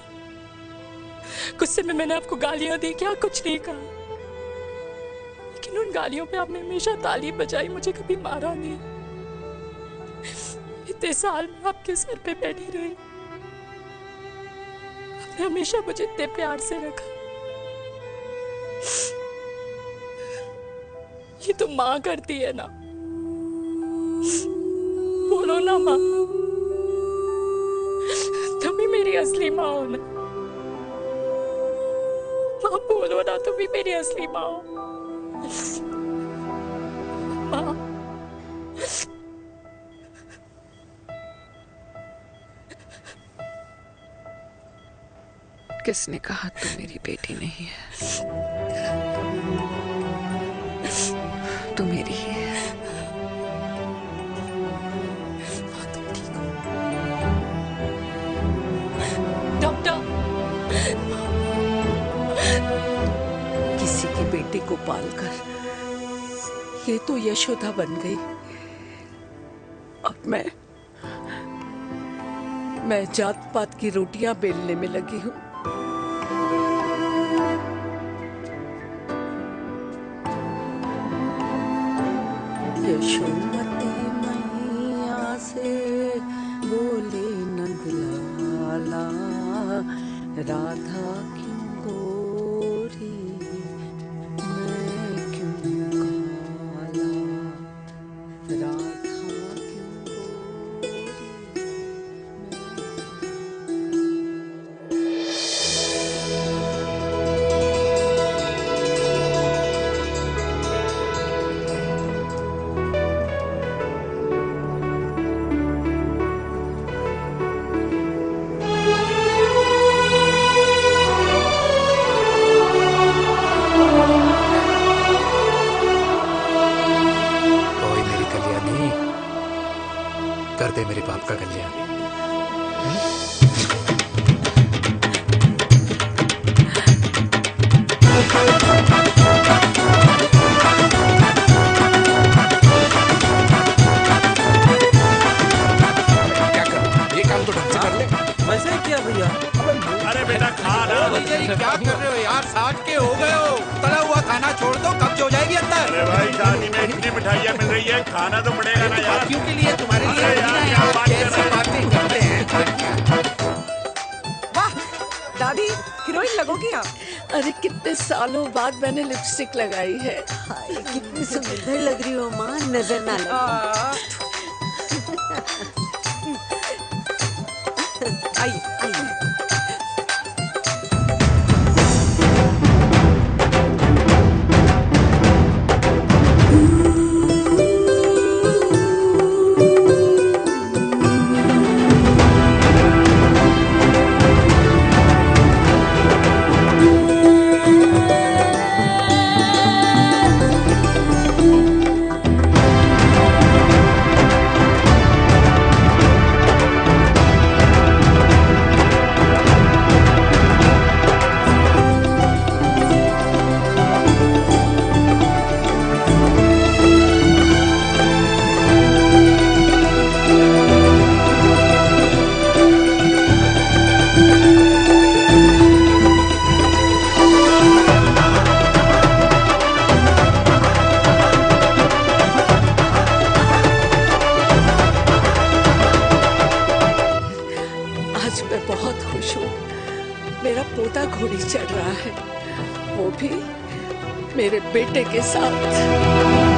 गुस्से में मैंने आपको गालियां दी, क्या कुछ नहीं कहा, लेकिन उन गालियों पे आपने हमेशा ताली बजाई, मुझे कभी मारा नहीं। इतने साल में आपके सर पे बैठी रही, आपने हमेशा मुझे इतने प्यार से रखा। ये तो माँ करती है ना, बोलो ना माँ, तुम ही मेरी असली माँ हो ना। माँ बोलो ना, तुम ही मेरी असली माँ हो। माँ किसने कहा तू मेरी बेटी नहीं है? तू मेरी ही है। डॉक्टर, किसी की बेटी को पालकर ये तो यशोदा बन गई, अब मैं जात पात की रोटियां बेलने में लगी हूँ। यशोमती मैया से बोले नंदलाला, राधा क्यों गोरी मैं क्यों काला, राधा कर दे मेरे बाप का कल्याण। क्या कर, ये काम तो ढंग से कर ले। वैसे क्या भैया? अरे बेटा खा ना। भैया ये क्या कर रहे हो यार? 60 के हो गए हो, तला हुआ खाना छोड़ दो, कब्ज हो जाएगी अंदर। अरे भाई शादी में इतनी मिठाइयाँ मिल रही है, खाना तो पड़ेगा ना यार। क्यों के लिए तुम्हारे लिए अरे यार क्या बात कर कैसी बातें करते हैं। वाह दादी, हीरोइन लगोगी आप। अरे कितने सालों बाद मैंने लिपस्टिक लगाई है। कितनी सुंदर लग रही हो माँ, नजर ना लगे। आइए आइए। आज मैं बहुत खुश हूँ। मेरा पोता घोड़ी चढ़ रहा है, वो भी मेरे बेटे के साथ।